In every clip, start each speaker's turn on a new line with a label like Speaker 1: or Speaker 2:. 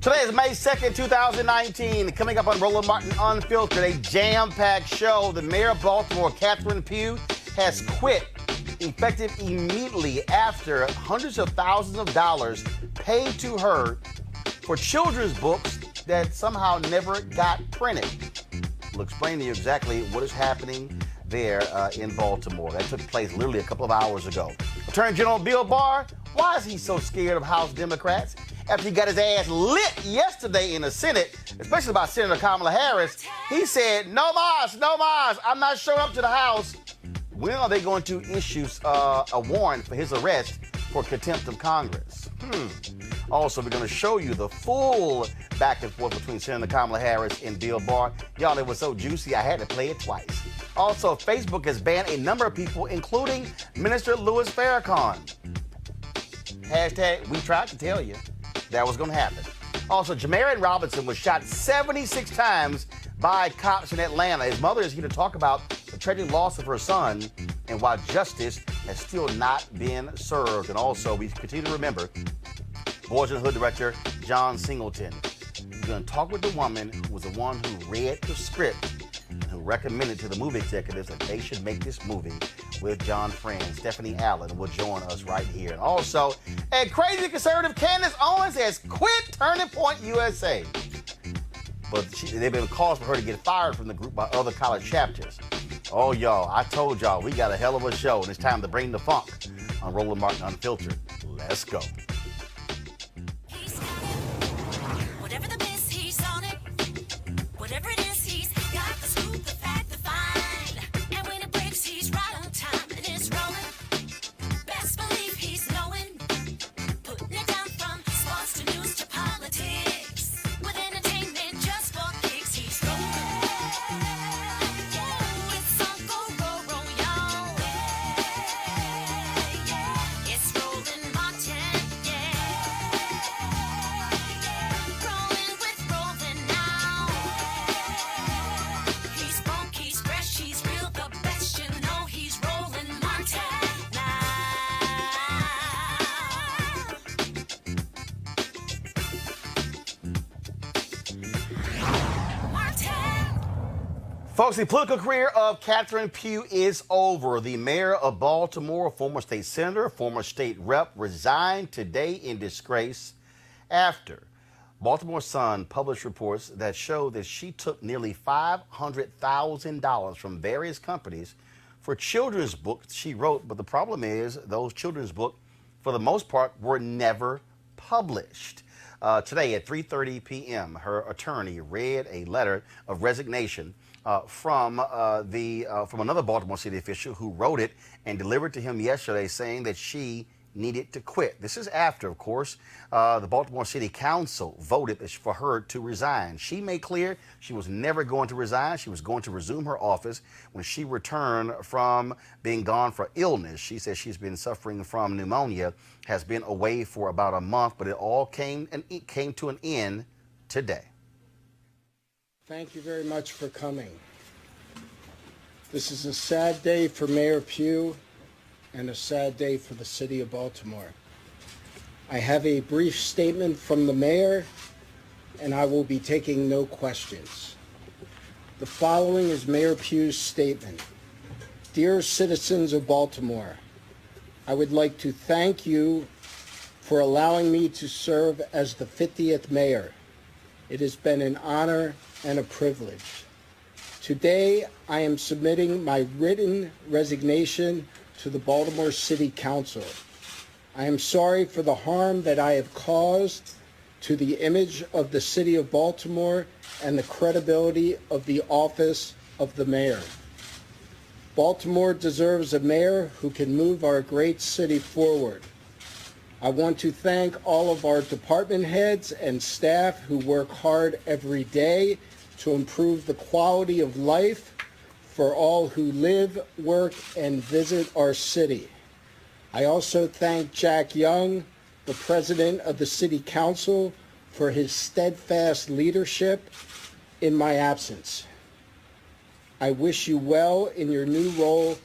Speaker 1: Today is May 2nd, 2019. Coming up on Roland Martin Unfiltered, a jam-packed show. The mayor of Baltimore, Pugh, has quit effective immediately after hundreds of thousands of dollars paid to her for children's books that somehow never got printed. We'll explain to you exactly what is happening there in Baltimore. That took place literally a couple of hours ago. Attorney General Bill Barr, why is he so scared of House Democrats? After he got his ass lit yesterday in the Senate, especially by Senator Kamala Harris, he said, no mas, I'm not showing up to the House. When are they going to issue a warrant for his arrest for contempt of Congress? Also, we're going to show you the full back and forth between Senator Kamala Harris and Bill Barr. Y'all, it was so juicy, I had to play it twice. Also, Facebook has banned a number of people, including Minister Louis Farrakhan. Hashtag, we tried to tell you that was going to happen. Also, Jamarian Robinson was shot 76 times by cops in Atlanta. His mother is here to talk about the tragic loss of her son and why justice has still not been served. And also, we continue to remember Boys in the Hood director John Singleton. We're going to talk with the woman who was the one who read the script and who recommended to the movie executives that they should make this movie with John's friend Stephanie Allen will join us right here. And also, a crazy conservative Candace Owens has quit Turning Point USA. But they've been calls for her to get fired from the group by other college chapters. Oh, y'all, I told y'all we got a hell of a show, and it's time to bring the funk on Roland Martin Unfiltered. Let's go. Folks, the political career of Pugh is over. The mayor of Baltimore, former state senator, former state rep, resigned today in disgrace after Baltimore Sun published reports that show that she took nearly $500,000 from various companies for children's books she wrote. But the problem is those children's books, for the most part, were never published. Today at 3:30 p.m., her attorney read a letter of resignation from another Baltimore city official who wrote it and delivered to him yesterday, saying that she needed to quit. This is after, of course, the Baltimore City Council voted for her to resign. She made clear she was never going to resign. She was going to resume her office when she returned from being gone for illness. She says she's been suffering from pneumonia, has been away for about a month, but it all came to an end today.
Speaker 2: Thank you very much for coming. This is a sad day for Mayor Pugh and a sad day for the city of Baltimore. I have a brief statement from the mayor, and I will be taking no questions. The following is Mayor Pugh's statement. Dear citizens of Baltimore, I would like to thank you for allowing me to serve as the 50th mayor. It has been an honor and a privilege. Today, I am submitting my written resignation to the Baltimore City Council. I am sorry for the harm that I have caused to the image of the city of Baltimore and the credibility of the office of the mayor. Baltimore deserves a mayor who can move our great city forward. I want to thank all of our department heads and staff who work hard every day to improve the quality of life for all who live, work, and visit our city. I also thank Jack Young, the president of the City Council, for his steadfast leadership in my absence. I wish you well in your new role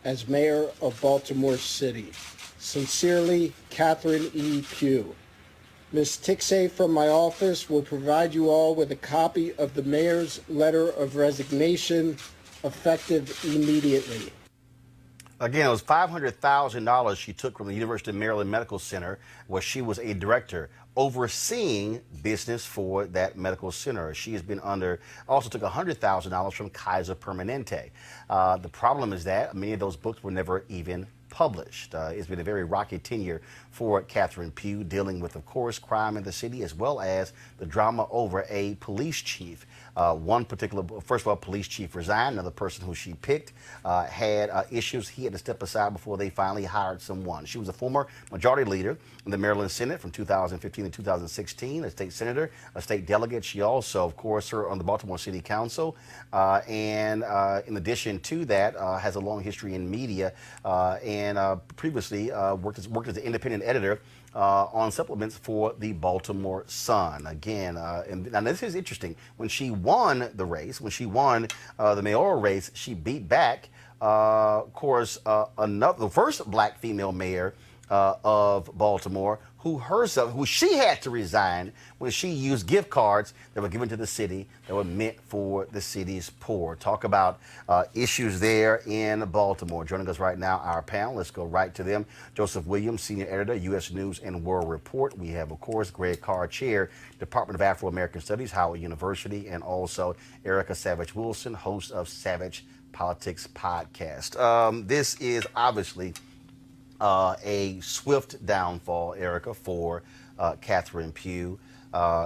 Speaker 2: as mayor of Baltimore City. Sincerely, Catherine E. Pugh. Ms. Tixay from my office will provide you all with a copy of the mayor's letter of resignation effective immediately.
Speaker 1: Again, it was $500,000 she took from the University of Maryland Medical Center, where she was a director overseeing business for that medical center. She has been under, also took $100,000 from Kaiser Permanente. The problem is that many of those books were never even published. It's been a very rocky tenure for Catherine Pugh, dealing with, of course, crime in the city, as well as the drama over a police chief. One particular, first of all, police chief resigned. Another person who she picked had issues. He had to step aside before they finally hired someone. She was a former majority leader in the Maryland Senate from 2015 to 2016, a state senator, a state delegate. She also, of course, served on the Baltimore City Council. And in addition to that, has a long history in media and previously worked as an independent editor on supplements for the Baltimore Sun. Again, and now this is interesting. When she won the race, when she won the mayoral race, she beat back, of course, the first black female mayor of Baltimore, who she had to resign when she used gift cards that were given to the city that were meant for the city's poor. Talk about issues there in Baltimore. Joining us right now, our panel. Let's go right to them. Joseph Williams, Senior Editor, U.S. News and World Report. We have, of course, Greg Carr, Chair, Department of Afro-American Studies, Howard University, and also Erica Savage-Wilson, host of Savage Politics Podcast. This is obviously a swift downfall, Erica, for Catherine Pugh.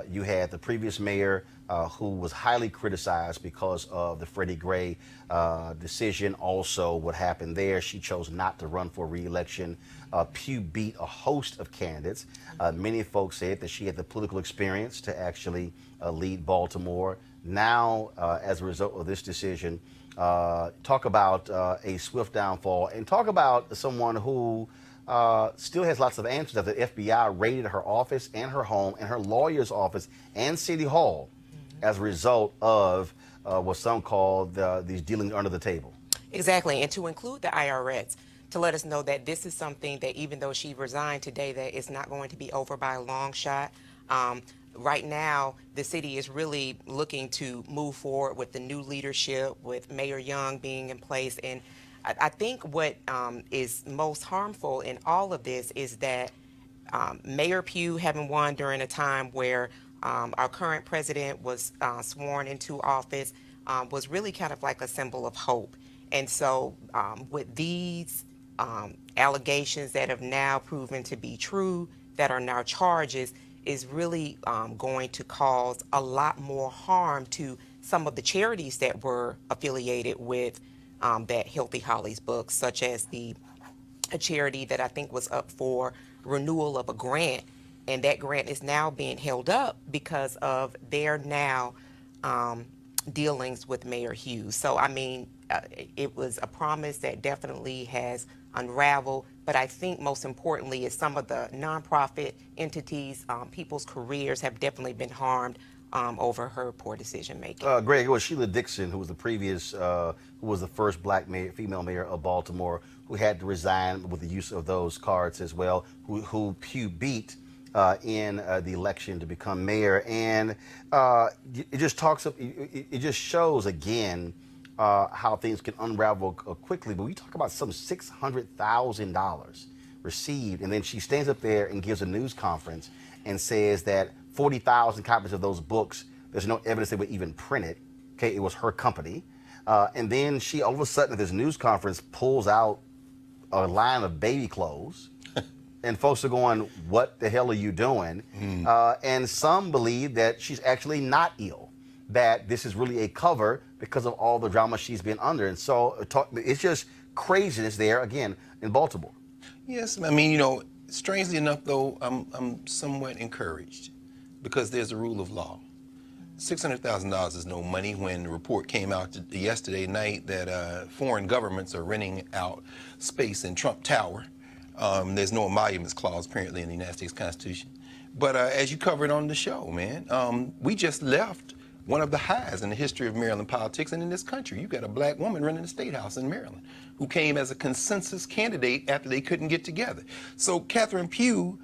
Speaker 1: You had the previous mayor who was highly criticized because of the Freddie Gray decision. Also, what happened there, she chose not to run for re-election. Pugh beat a host of candidates. Many folks said that she had the political experience to actually lead Baltimore. Now, as a result of this decision, talk about a swift downfall, and talk about someone who still has lots of answers after the FBI raided her office and her home and her lawyer's office and City Hall as a result of what some call these dealings under the table.
Speaker 3: Exactly, and to include the IRS, to let us know that this is something that, even though she resigned today, that it's not going to be over by a long shot. Right now, the city is really looking to move forward with the new leadership, with Mayor Young being in place. And I think what is most harmful in all of this is that Mayor Pugh, having won during a time where our current president was sworn into office, was really kind of like a symbol of hope. And so with these allegations that have now proven to be true, that are now charges, is really going to cause a lot more harm to some of the charities that were affiliated with that Healthy Hollies book, such as a charity that I think was up for renewal of a grant, and that grant is now being held up because of their now dealings with Mayor Hughes. So, I mean, it was a promise that definitely has unraveled, but I think most importantly is some of the nonprofit entities, people's careers have definitely been harmed over her poor decision making.
Speaker 1: Greg, it was Sheila Dixon, who was the previous, who was the first black female mayor of Baltimore, who had to resign with the use of those cards as well, who Pugh beat in the election to become mayor. And it just shows again how things can unravel quickly. But we talk about some $600,000 received, and then she stands up there and gives a news conference and says that 40,000 copies of those books, there's no evidence they were even printed. Okay, it was her company. And then she all of a sudden at this news conference pulls out a line of baby clothes. And folks are going, what the hell are you doing? And some believe that she's actually not ill, that this is really a cover because of all the drama she's been under. And so it's just craziness there, again, in Baltimore.
Speaker 4: Yes, I mean, you know, strangely enough, though, I'm somewhat encouraged because there's a rule of law. $600,000 is no money. When the report came out yesterday night that foreign governments are renting out space in Trump Tower, there's no emoluments clause apparently in the United States Constitution. But as you covered on the show, man, we just left one of the highs in the history of Maryland politics and in this country. You got a black woman running the State House in Maryland who came as a consensus candidate after they couldn't get together. So Catherine Pugh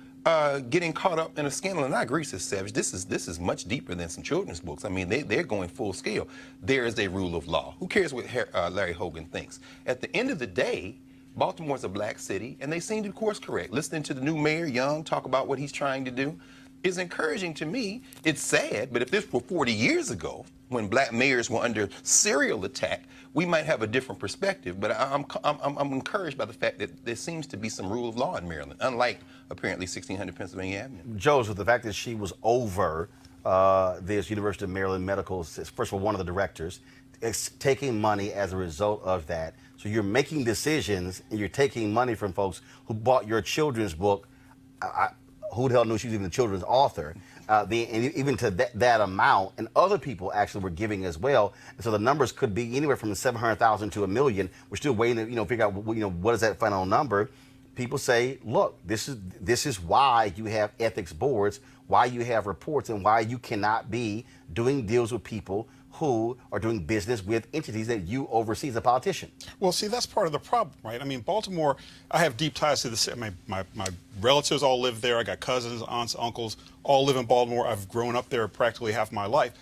Speaker 4: getting caught up in a scandal. And I agree, Sis Savage, this is much deeper than some children's books. I mean, they're going full scale. There is a rule of law. Who cares what Larry Hogan thinks? At the end of the day, Baltimore's a black city, and they seem to course correct. Listening to the new mayor, Young, talk about what he's trying to do is encouraging to me. It's sad, but if this were 40 years ago, when black mayors were under serial attack, we might have a different perspective. But I'm encouraged by the fact that there seems to be some rule of law in Maryland, unlike apparently 1600 Pennsylvania Avenue.
Speaker 1: Joseph, the fact that she was over this University of Maryland Medical, first of all, one of the directors, is taking money as a result of that. So you're making decisions and you're taking money from folks who bought your children's book. Who the hell knew she was even a children's author? And even to that amount, and other people actually were giving as well. And so the numbers could be anywhere from 700,000 to $1 million. We're still waiting to figure out what is that final number. People say, look, this is why you have ethics boards, why you have reports, and why you cannot be doing deals with people who are doing business with entities that you oversee as a politician.
Speaker 5: Well, see, that's part of the problem, right? I mean, Baltimore, I have deep ties to the city. My relatives all live there. I got cousins, aunts, uncles, all live in Baltimore. I've grown up there practically half my life.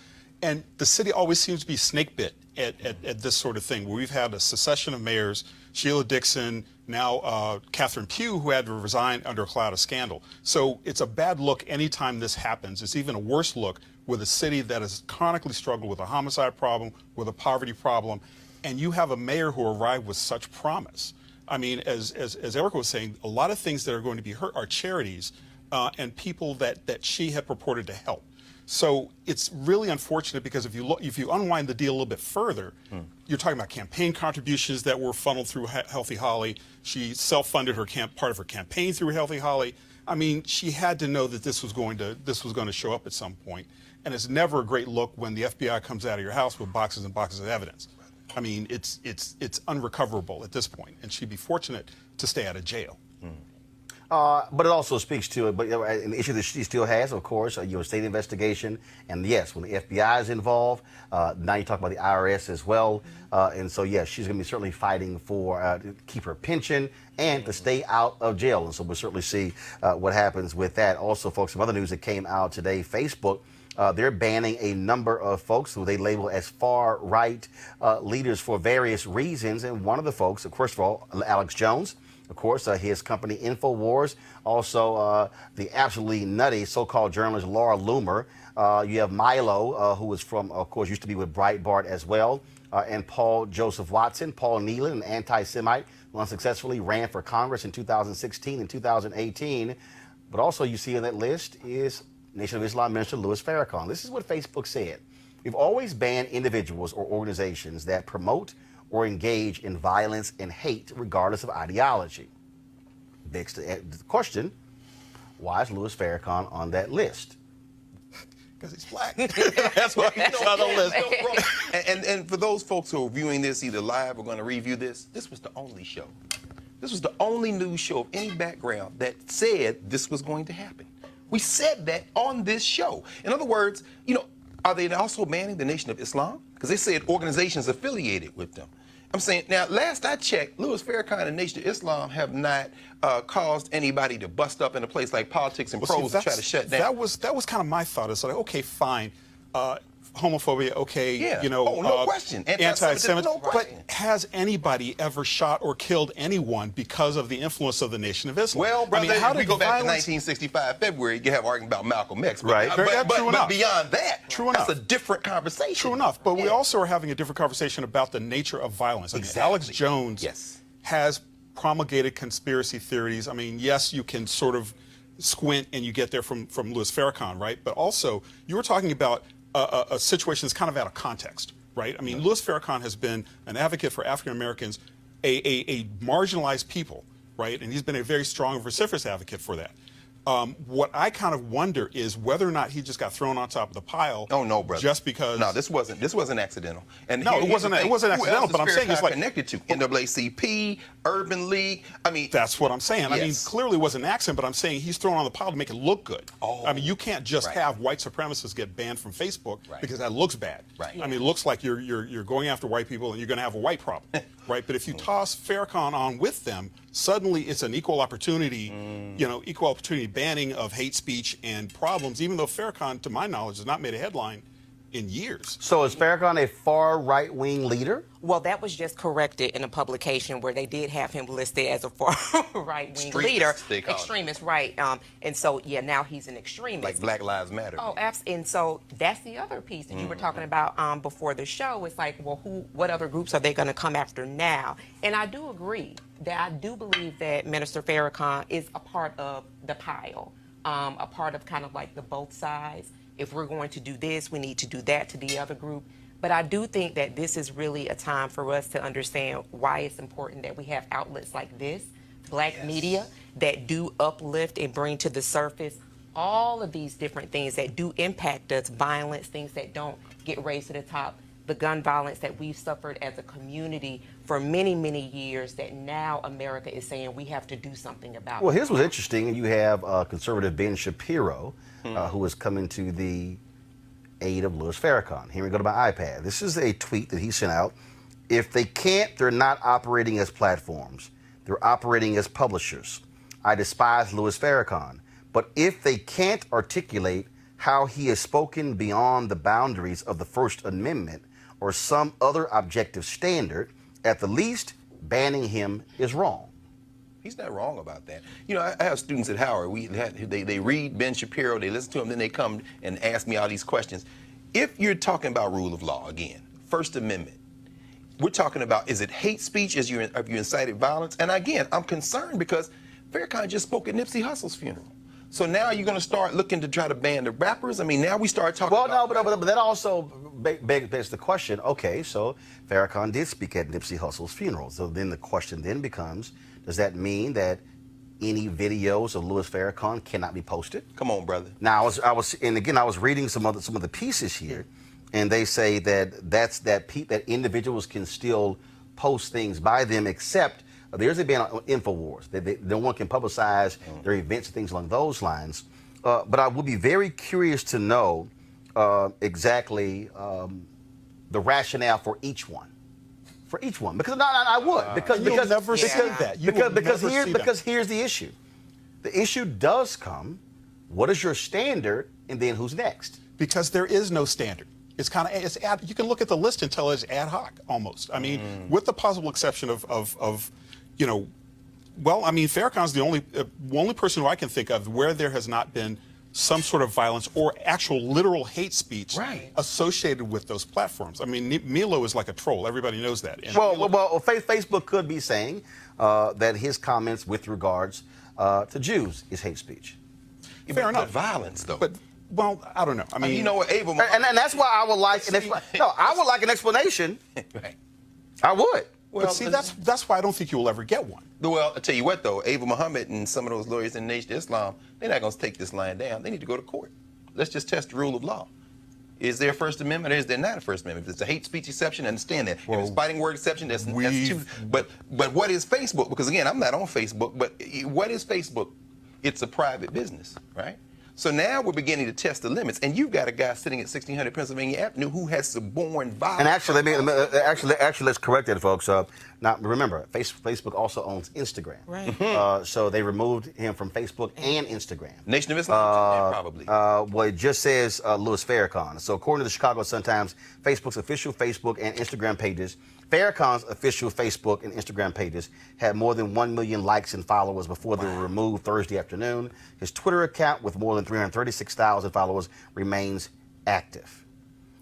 Speaker 5: And the city always seems to be snake bit at this sort of thing, where we've had a succession of mayors, Sheila Dixon, now Catherine Pugh, who had to resign under a cloud of scandal. So it's a bad look anytime this happens. It's even a worse look with a city that has chronically struggled with a homicide problem, with a poverty problem, and you have a mayor who arrived with such promise. I mean, as Erica was saying, a lot of things that are going to be hurt are charities and people that she had purported to help. So it's really unfortunate because if you unwind the deal a little bit further, you're talking about campaign contributions that were funneled through Healthy Holly. She self-funded part of her campaign through Healthy Holly. I mean, she had to know that this was going to show up at some point. And it's never a great look when the FBI comes out of your house with boxes and boxes of evidence. I mean, it's unrecoverable at this point, and she'd be fortunate to stay out of jail.
Speaker 1: But it also speaks to it. But an issue that she still has, of course, your state investigation, and yes, when the FBI is involved, now you talk about the IRS as well, and so yes, she's going to be certainly fighting for to keep her pension and to stay out of jail, and so we'll certainly see what happens with that. Also, folks, some other news that came out today: Facebook. They're banning a number of folks who they label as far-right leaders for various reasons. And one of the folks, of course, of all, Alex Jones, of course, his company InfoWars. Also, the absolutely nutty so-called journalist Laura Loomer. You have Milo, who is from, of course, used to be with Breitbart as well. And Paul Joseph Watson, Paul Nealon, an anti-Semite who unsuccessfully ran for Congress in 2016 and 2018. But also you see on that list is Nation of Islam Minister Louis Farrakhan. This is what Facebook said. We've always banned individuals or organizations that promote or engage in violence and hate regardless of ideology. Begs the question, why is Louis Farrakhan on that list?
Speaker 5: Because he's black. That's why he's on the list.
Speaker 4: And for those folks who are viewing this either live or going to review this was the only show. This was the only news show of any background that said this was going to happen. We said that on this show. In other words, are they also banning the Nation of Islam? Because they said organizations affiliated with them. I'm saying, now, last I checked, Louis Farrakhan and Nation of Islam have not caused anybody to bust up in a place like Politics and Prose to try to shut down.
Speaker 5: That was kind of my thought. It's like, okay, fine. Homophobia, okay,
Speaker 4: yeah. No question.
Speaker 5: Anti-Semitism.
Speaker 4: No question.
Speaker 5: But has anybody ever shot or killed anyone because of the influence of the Nation of Islam?
Speaker 4: Well, brother,
Speaker 5: how
Speaker 4: we go back to 1965 February, you have argument about Malcolm X.
Speaker 1: Right.
Speaker 4: But beyond that, that's a different conversation.
Speaker 5: True enough. But we also are having a different conversation about the nature of violence. I mean, Alex Jones has promulgated conspiracy theories. I mean, yes, you can sort of squint and you get there from Louis Farrakhan, right? But also, you were talking about a situation that's kind of out of context, right? I mean, Louis Farrakhan has been an advocate for African Americans, a marginalized people, right? And he's been a very strong and vociferous advocate for that. What I kind of wonder is whether or not he just got thrown on top of the pile.
Speaker 4: Oh no, brother!
Speaker 5: Just because?
Speaker 4: No, this wasn't accidental. And
Speaker 5: no, it wasn't accidental. But I'm saying it's like
Speaker 4: connected to NAACP, Urban League. I mean,
Speaker 5: that's what I'm saying.
Speaker 4: Yes.
Speaker 5: I mean, clearly it was an accident, but I'm saying he's thrown on the pile to make it look good.
Speaker 4: Oh,
Speaker 5: I mean, you can't just have white supremacists get banned from Facebook because that looks bad.
Speaker 4: Right.
Speaker 5: I mean, it looks like you're going after white people and you're going to have a white problem. right? But if you toss Farrakhan on with them, suddenly it's an equal opportunity, equal opportunity banning of hate speech and problems, even though Farrakhan, to my knowledge, has not made a headline in years.
Speaker 1: So is Farrakhan a far right-wing leader?
Speaker 3: Well, that was just corrected in a publication where they did have him listed as a far right-wing leader. Extremist, right. And so, yeah, now he's an extremist.
Speaker 4: Like Black Lives Matter.
Speaker 3: Oh, absolutely. And so that's the other piece that you were talking about before the show. It's like, well, what other groups are they going to come after now? And I do agree that I do believe that Minister Farrakhan is a part of the pile, a part of kind of like the both sides. If we're going to do this, we need to do that to the other group. But I do think that this is really a time for us to understand why it's important that we have outlets like this, black media, that do uplift and bring to the surface all of these different things that do impact us, violence, things that don't get raised to the top, the gun violence that we've suffered as a community for many, many years that now America is saying we have to do something about.
Speaker 1: Well, here's what's interesting. You have conservative Ben Shapiro, who is coming to the aid of Louis Farrakhan. Here we go to my iPad. This is a tweet that he sent out. If they can't, they're not operating as platforms. They're operating as publishers. I despise Louis Farrakhan. But if they can't articulate how he has spoken beyond the boundaries of the First Amendment or some other objective standard, at the least, banning him is wrong.
Speaker 4: He's not wrong about that. You know, I have students at Howard. They read Ben Shapiro, they listen to him, then they come and ask me all these questions. If you're talking about rule of law, again, First Amendment, we're talking about, is it hate speech? Have you incited violence? And again, I'm concerned because Farrakhan just spoke at Nipsey Hussle's funeral. So now you're going to start looking to try to ban the rappers? I mean, now we start talking about...
Speaker 1: Well, no, but that also begs the question, okay, so Farrakhan did speak at Nipsey Hussle's funeral. So then the question then becomes, does that mean that any videos of Louis Farrakhan cannot be posted?
Speaker 4: Come on, brother.
Speaker 1: Now, I was reading some of the pieces here, and they say that individuals can still post things by them, except there's a ban on InfoWars. No one can publicize their events and things along those lines. But I would be very curious to know exactly the rationale for each one. For each one, because I would, because
Speaker 5: never say that.
Speaker 1: Because here's the issue. The issue does come. What is your standard, and then who's next?
Speaker 5: Because there is no standard. It's kind of you can look at the list and tell it's ad hoc almost. I mean, with the possible exception of Farrakhan's the only person who I can think of where there has not been some sort of violence or actual literal hate speech associated with those platforms. I mean, Milo is like a troll. Everybody knows that. And
Speaker 1: Facebook could be saying that his comments with regards to Jews is hate speech.
Speaker 5: Fair enough.
Speaker 4: But violence, though.
Speaker 5: But well, I don't know. I mean,
Speaker 4: you know what, Ava?
Speaker 1: And that's why I would like I would like an explanation.
Speaker 4: Right.
Speaker 1: I would.
Speaker 5: Well, see, that's why I don't think you will ever get one.
Speaker 4: Well, I'll tell you what, though, Ava Muhammad and some of those lawyers in Nation Islam, they're not going to take this line down. They need to go to court. Let's just test the rule of law. Is there a First Amendment or is there not a First Amendment? If it's a hate speech exception, understand that. If it's fighting word exception, that's two. But what is Facebook? Because, again, I'm not on Facebook, but what is Facebook? It's a private business, right? So now we're beginning to test the limits, and you've got a guy sitting at 1600 Pennsylvania Avenue who has suborned violence.
Speaker 1: And actually, let's correct that, folks. Now, remember, Facebook also owns Instagram.
Speaker 3: Right.
Speaker 1: So they removed him from Facebook and Instagram.
Speaker 4: Nation of Islam, probably.
Speaker 1: Well, it just says Louis Farrakhan. So according to the Chicago Sun-Times, Facebook's official Facebook and Instagram pages, Farrakhan's official Facebook and Instagram pages had more than 1 million likes and followers before they were removed Thursday afternoon. His Twitter account with more than 336,000 followers remains active.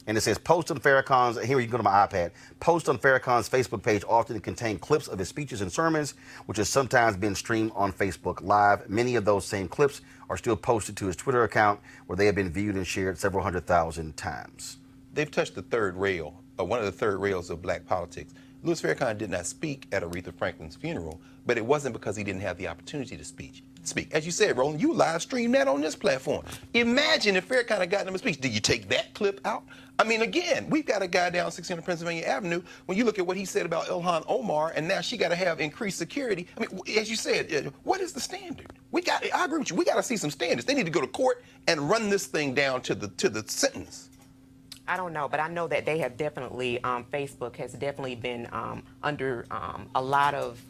Speaker 1: And it says, posts on Farrakhan's, here you go to my iPad, posts on Farrakhan's Facebook page often contain clips of his speeches and sermons, which has sometimes been streamed on Facebook Live. Many of those same clips are still posted to his Twitter account, where they have been viewed and shared several 100,000 times.
Speaker 4: They've touched the third rail, one of the third rails of black politics. Louis Farrakhan did not speak at Aretha Franklin's funeral, but it wasn't because he didn't have the opportunity to speak. As you said, Roland, you live streamed that on this platform. Imagine if Farrakhan had gotten him a speech. Did you take that clip out? I mean, again, we've got a guy down 600 Pennsylvania Avenue. When you look at what he said about Ilhan Omar, and now she got to have increased security. I mean, as you said, what is the standard? I agree with you. We got to see some standards. They need to go to court and run this thing down to the sentence.
Speaker 3: I don't know, but I know that they have definitely, Facebook has definitely been under a lot of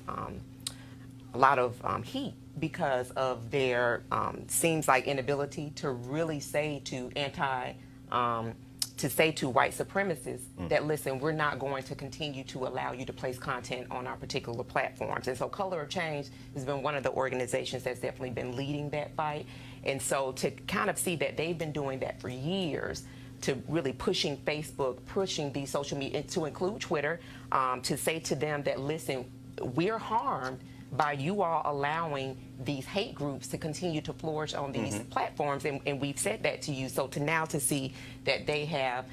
Speaker 3: heat because of their seems like inability to really say to white supremacists that, listen, we're not going to continue to allow you to place content on our particular platforms. And so Color of Change has been one of the organizations that's definitely been leading that fight. And so to kind of see that they've been doing that for years, to really pushing Facebook, pushing these social media, to include Twitter, to say to them that, listen, we're harmed by you all allowing these hate groups to continue to flourish on these platforms, and we've said that to you. So now to see that they have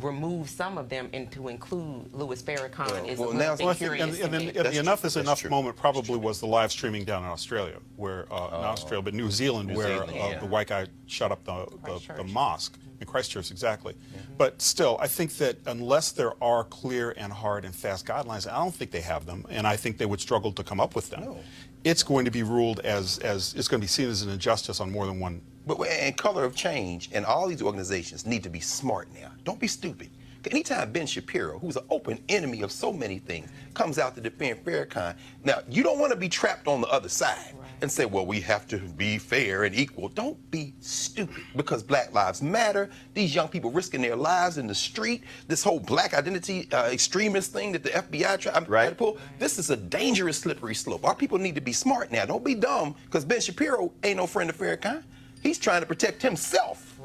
Speaker 3: removed some of them and to include Louis Farrakhan is a little bit curious.
Speaker 5: And then the enough is enough moment probably was the live streaming down in Australia, where not Australia but New Zealand, where the white guy shut up the mosque. In Christchurch, exactly. But still, I think that unless there are clear and hard and fast guidelines, I don't think they have them, and I think they would struggle to come up with them. No. It's going to be ruled as it's going to be seen as an injustice on more than one.
Speaker 4: But and Color of Change and all these organizations need to be smart now. Don't be stupid. Anytime Ben Shapiro, who's an open enemy of so many things, comes out to defend Farrakhan, now you don't want to be trapped on the other side and say, well, we have to be fair and equal. Don't be stupid, because Black Lives Matter, these young people risking their lives in the street, this whole black identity extremist thing that the FBI tried to pull, this is a dangerous slippery slope. Our people need to be smart now. Don't be dumb, because Ben Shapiro ain't no friend of Farrakhan. He's trying to protect himself.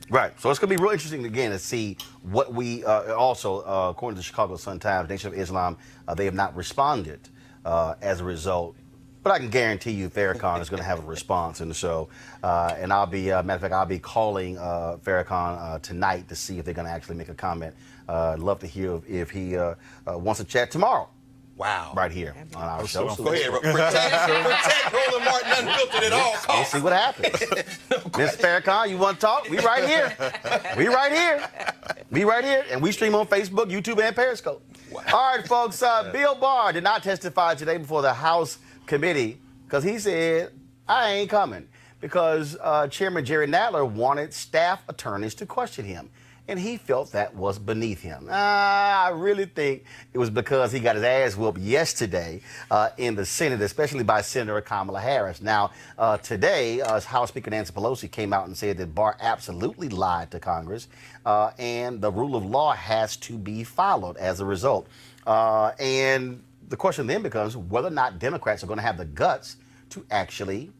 Speaker 1: Right. So it's going to be real interesting, again, to see what we also, according to the Chicago Sun-Times, Nation of Islam, they have not responded as a result. But I can guarantee you Farrakhan is going to have a response in the show. And I'll be, matter of fact, I'll be calling Farrakhan tonight to see if they're going to actually make a comment. I'd love to hear if he wants to chat tomorrow.
Speaker 4: Wow.
Speaker 1: Right here on our show.
Speaker 4: Go ahead, protect Roland Martin Unfiltered at all costs.
Speaker 1: We'll see what happens. Mr. Farrakhan, you want to talk? We right here. We right here. We right here. And we stream on Facebook, YouTube, and Periscope. Wow. All right, folks. Bill Barr did not testify today before the House committee because he said, I ain't coming, because Chairman Jerry Nadler wanted staff attorneys to question him. And he felt that was beneath him. I really think it was because he got his ass whooped yesterday in the Senate, especially by Senator Kamala Harris. Now, today, House Speaker Nancy Pelosi came out and said that Barr absolutely lied to Congress, and the rule of law has to be followed as a result. And the question then becomes whether or not Democrats are going to have the guts to actually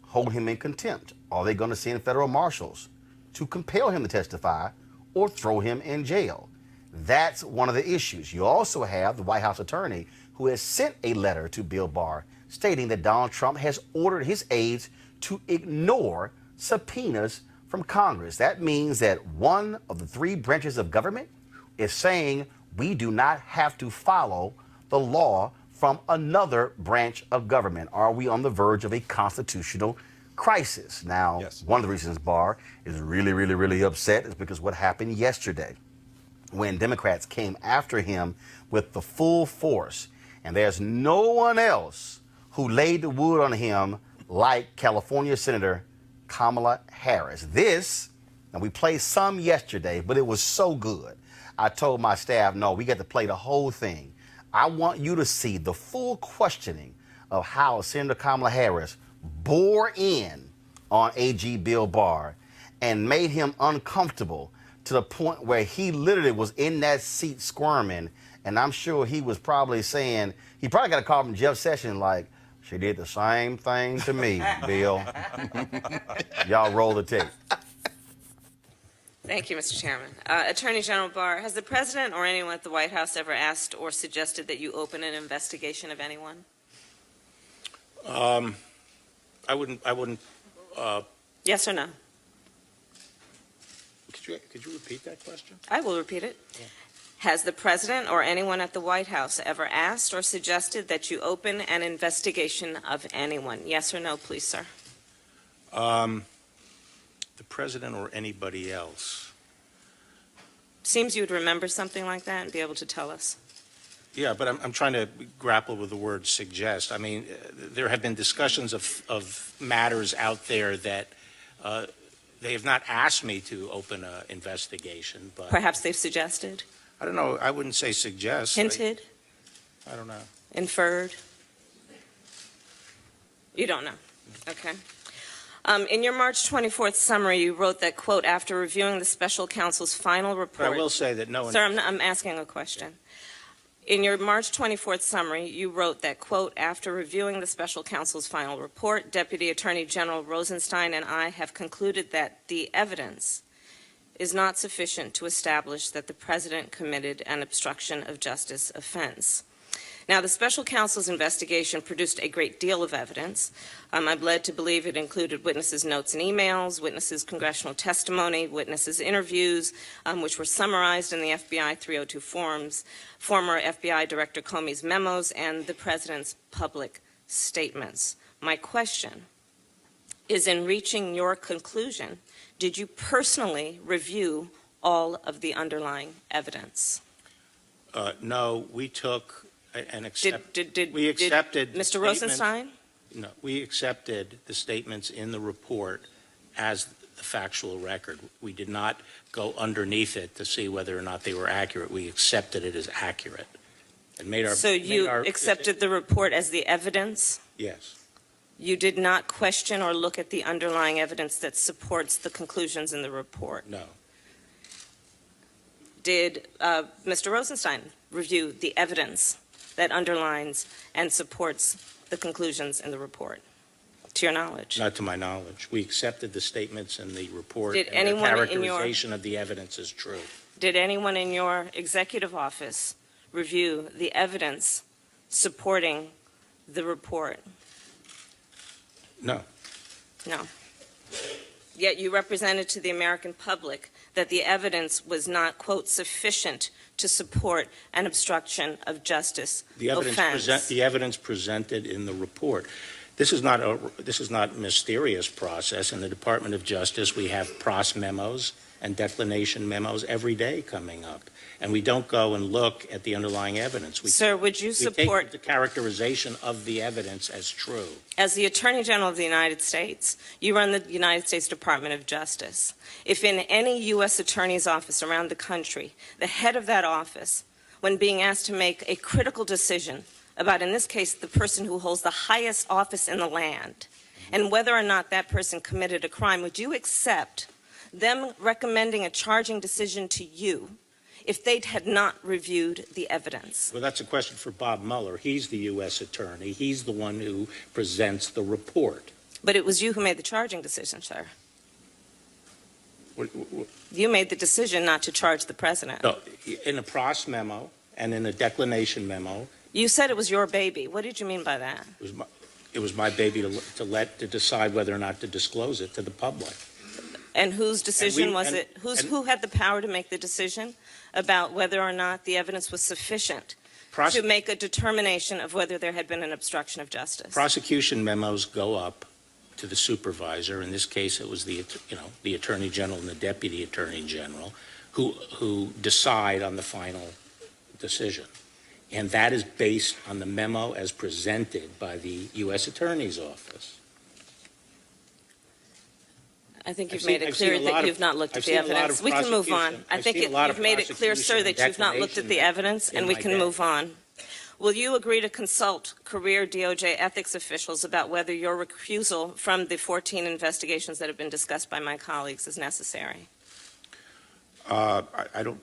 Speaker 1: hold him in contempt. Are they going to send federal marshals to compel him to testify or throw him in jail? That's one of the issues. You also have the White House attorney who has sent a letter to Bill Barr stating that Donald Trump has ordered his aides to ignore subpoenas from Congress. That means that one of the three branches of government is saying we do not have to follow the law from another branch of government. Are we on the verge of a constitutional crisis? Now, one of the reasons Barr is really upset is because what happened yesterday when Democrats came after him with the full force, and there's no one else who laid the wood on him like California Senator Kamala Harris. And we played some yesterday, but it was so good. I told my staff, no, we got to play the whole thing. I want you to see the full questioning of how Senator Kamala Harris bore in on AG Bill Barr and made him uncomfortable to the point where he literally was in that seat squirming. And I'm sure he was probably saying, he probably got a call from Jeff Sessions like, she did the same thing to me, Bill. Y'all roll the tape.
Speaker 6: Thank you, Mr. Chairman. Attorney General Barr, has the President or anyone at the White House ever asked or suggested that you open an investigation of anyone?
Speaker 7: I wouldn't.
Speaker 6: Yes or no?
Speaker 7: Could you repeat that question?
Speaker 6: I will repeat it.
Speaker 7: Yeah.
Speaker 6: Has the President or anyone at the White House ever asked or suggested that you open an investigation of anyone? Yes or no, please, sir?
Speaker 7: The President or anybody else?
Speaker 6: Seems you would remember something like that and be able to tell us.
Speaker 7: Yeah, but I'm trying to grapple with the word suggest. I mean, there have been discussions of matters out there that They have not asked me to open an investigation, but
Speaker 6: Perhaps they've suggested,
Speaker 7: I don't know. I wouldn't say suggest.
Speaker 6: hinted,
Speaker 7: I don't know.
Speaker 6: inferred? You don't know. Okay. In your March 24th summary, you wrote that, quote, after reviewing the special counsel's final
Speaker 7: But
Speaker 6: report.
Speaker 7: I will say that no one.
Speaker 6: Sir, I'm asking a question. In your March 24th summary, you wrote that, quote, after reviewing the special counsel's final report, Deputy Attorney General Rosenstein and I have concluded that the evidence is not sufficient to establish that the president committed an obstruction of justice offense. Now, the special counsel's investigation produced a great deal of evidence. I'm led to believe it included witnesses' notes and emails, witnesses' congressional testimony, witnesses' interviews, which were summarized in the FBI 302 forms, former FBI Director Comey's memos, and the president's public statements. My question is, in reaching your conclusion, did you personally review all of the underlying evidence?
Speaker 7: No, we took and accepted.
Speaker 6: Did
Speaker 7: We accepted the
Speaker 6: Mr.
Speaker 7: statements-
Speaker 6: Rosenstein?
Speaker 7: No, we accepted the statements in the report as the factual record. We did not go underneath it to see whether or not they were accurate. We accepted it as accurate and made our.
Speaker 6: So you
Speaker 7: made our-
Speaker 6: accepted the report as the evidence?
Speaker 7: Yes.
Speaker 6: You did not question or look at the underlying evidence that supports the conclusions in the report?
Speaker 7: No.
Speaker 6: Did Mr. Rosenstein review the evidence that underlines and supports the conclusions in the report, to your knowledge?
Speaker 7: Not to my knowledge. We accepted the statements in the report.
Speaker 6: Did
Speaker 7: and
Speaker 6: anyone
Speaker 7: the
Speaker 6: in your-
Speaker 7: characterization of the evidence is true.
Speaker 6: Did anyone in your executive office review the evidence supporting the report?
Speaker 7: No.
Speaker 6: No. Yet you represented to the American public that the evidence was not, quote, sufficient to support an obstruction of justice offense.
Speaker 7: The evidence presented in the report. This is not a mysterious process. In the Department of Justice, we have pros memos and declination memos every day coming up, and we don't go and look at the underlying evidence.
Speaker 6: Sir, would you
Speaker 7: We
Speaker 6: support,
Speaker 7: take the characterization of the evidence as true.
Speaker 6: as the Attorney General of the United States, you run the United States Department of Justice. If in any U.S. attorney's office around the country, the head of that office, when being asked to make a critical decision about, in this case, the person who holds the highest office in the land, and whether or not that person committed a crime, would you accept them recommending a charging decision to you if they had not reviewed the evidence?
Speaker 7: Well, that's a question for Bob Mueller. He's the U.S. attorney. He's the one who presents the report.
Speaker 6: But it was you who made the charging decision, sir.
Speaker 7: What-
Speaker 6: You made the decision not to charge the president.
Speaker 7: No, in a pros memo and in a declination memo,
Speaker 6: You said it was your baby. What did you mean by that?
Speaker 7: it was my baby to decide whether or not to disclose it to the public.
Speaker 6: And whose decision was
Speaker 7: and-
Speaker 6: it?
Speaker 7: and-
Speaker 6: Who had the power to make the decision about whether or not the evidence was sufficient to make a determination of whether there had been an obstruction of justice?
Speaker 7: Prosecution memos go up to the supervisor. In this case, it was the Attorney General and the Deputy Attorney General who decide on the final decision. And that is based on the memo as presented by the U.S. Attorney's Office.
Speaker 6: I think you've
Speaker 7: I've
Speaker 6: made
Speaker 7: seen-
Speaker 6: it
Speaker 7: I've seen
Speaker 6: clear
Speaker 7: a lot
Speaker 6: that
Speaker 7: of-
Speaker 6: you've not looked at
Speaker 7: I've
Speaker 6: the
Speaker 7: seen a lot
Speaker 6: evidence.
Speaker 7: of
Speaker 6: We can move on.
Speaker 7: prosecution-
Speaker 6: I
Speaker 7: I've
Speaker 6: think
Speaker 7: seen a lot of
Speaker 6: you've made it clear, sir, that you've not looked at the
Speaker 7: prosecution
Speaker 6: evidence,
Speaker 7: in
Speaker 6: and we
Speaker 7: my
Speaker 6: can
Speaker 7: day.
Speaker 6: move on. Will you agree to consult career DOJ ethics officials about whether your recusal from the 14 investigations that have been discussed by my colleagues is necessary?
Speaker 7: I don't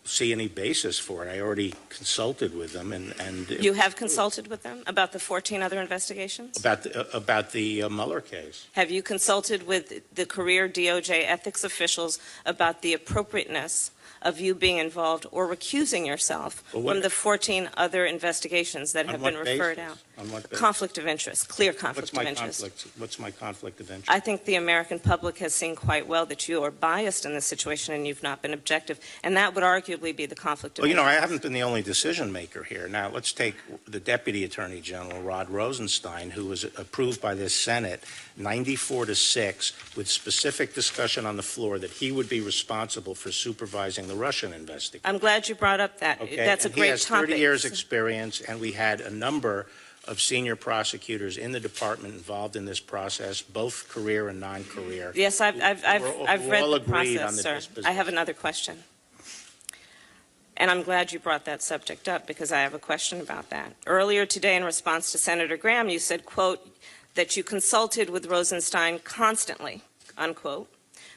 Speaker 7: see any basis for it. I already consulted with them and
Speaker 6: You have consulted with them about the 14 other investigations?
Speaker 7: about the Mueller case.
Speaker 6: Have you consulted with the career DOJ ethics officials about the appropriateness of you being involved or recusing yourself
Speaker 7: Well, what-
Speaker 6: from the 14 other investigations that
Speaker 7: On
Speaker 6: have
Speaker 7: what
Speaker 6: been referred
Speaker 7: basis?
Speaker 6: out?
Speaker 7: On what basis?
Speaker 6: Conflict of interest, clear conflict of interest.
Speaker 7: What's my conflict of interest?
Speaker 6: I think the American public has seen quite well that you are biased in this situation and you've not been objective, and that would arguably be the conflict of
Speaker 7: Well,
Speaker 6: interest.
Speaker 7: I haven't been the only decision maker here. Now, let's take the Deputy Attorney General, Rod Rosenstein, who was approved by this Senate 94-6 with specific discussion on the floor that he would be responsible for supervising the Russian investigation.
Speaker 6: I'm glad you brought up that.
Speaker 7: Okay,
Speaker 6: That's a
Speaker 7: and
Speaker 6: great
Speaker 7: he has
Speaker 6: topic.
Speaker 7: 30 years experience, and we had a number of senior prosecutors in the department involved in this process, both career and non-career.
Speaker 6: Yes, I've read
Speaker 7: all
Speaker 6: the
Speaker 7: agreed
Speaker 6: process,
Speaker 7: on the
Speaker 6: sir.
Speaker 7: disposition.
Speaker 6: I have another question. And I'm glad you brought that subject up because I have a question about that. Earlier today, in response to Senator Graham, you said, quote, that you consulted with Rosenstein constantly, unquote,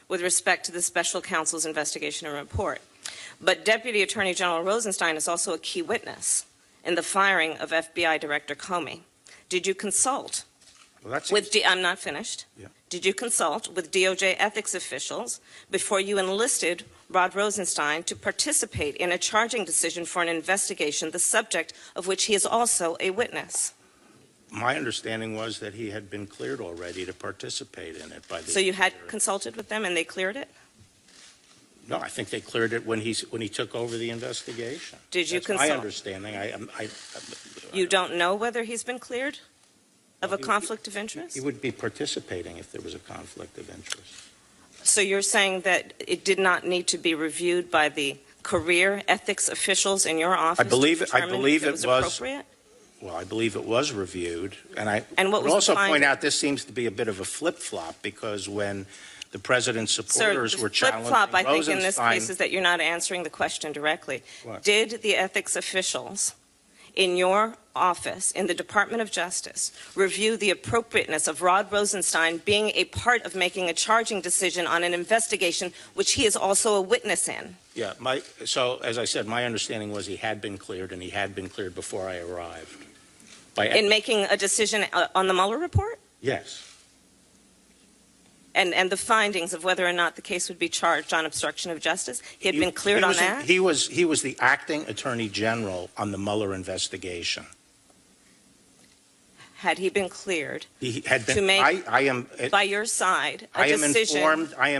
Speaker 6: with respect to the special counsel's investigation and report. But Deputy Attorney General Rosenstein is also a key witness in the firing of FBI Director Comey. Did you consult
Speaker 7: Well, that's
Speaker 6: with I'm not finished.
Speaker 7: Yeah.
Speaker 6: Did you consult with DOJ ethics officials before you enlisted Rod Rosenstein to participate in a charging decision for an investigation, the subject of which he is also a witness?
Speaker 7: my understanding was that he had been cleared already to participate in it by the.
Speaker 6: So you had consulted with them and they cleared it?
Speaker 7: No, I think they cleared it when he took over the investigation.
Speaker 6: Did you
Speaker 7: That's my
Speaker 6: consult?
Speaker 7: understanding.
Speaker 6: You don't know whether he's been cleared of a
Speaker 7: Well,
Speaker 6: conflict of interest?
Speaker 7: He would be participating if there was a conflict of interest.
Speaker 6: So you're saying that it did not need to be reviewed by the career ethics officials in your office?
Speaker 7: I believe
Speaker 6: to
Speaker 7: it- I
Speaker 6: determine
Speaker 7: believe
Speaker 6: if
Speaker 7: it
Speaker 6: was
Speaker 7: was-
Speaker 6: appropriate?
Speaker 7: Well, I believe it was reviewed, and I
Speaker 6: And what
Speaker 7: would
Speaker 6: was the
Speaker 7: also point
Speaker 6: finding?
Speaker 7: out this seems to be a bit of a flip-flop because when the president's
Speaker 6: Sir,
Speaker 7: supporters
Speaker 6: the
Speaker 7: were challenging
Speaker 6: flip-flop, I think, in this
Speaker 7: Rosenstein-
Speaker 6: case is that you're not answering the question directly.
Speaker 7: What?
Speaker 6: Did the ethics officials in your office, in the Department of Justice, review the appropriateness of Rod Rosenstein being a part of making a charging decision on an investigation which he is also a witness in?
Speaker 7: Yeah, so as I said, my understanding was he had been cleared, and he had been cleared before I arrived.
Speaker 6: In making a decision on the Mueller report?
Speaker 7: Yes.
Speaker 6: And the findings of whether or not the case would be charged on obstruction of justice? He had been cleared on that?
Speaker 7: He was the acting attorney general on the Mueller investigation.
Speaker 6: Had he been cleared
Speaker 7: He had been.
Speaker 6: To make-
Speaker 7: I am.
Speaker 6: by your side a
Speaker 7: I am
Speaker 6: decision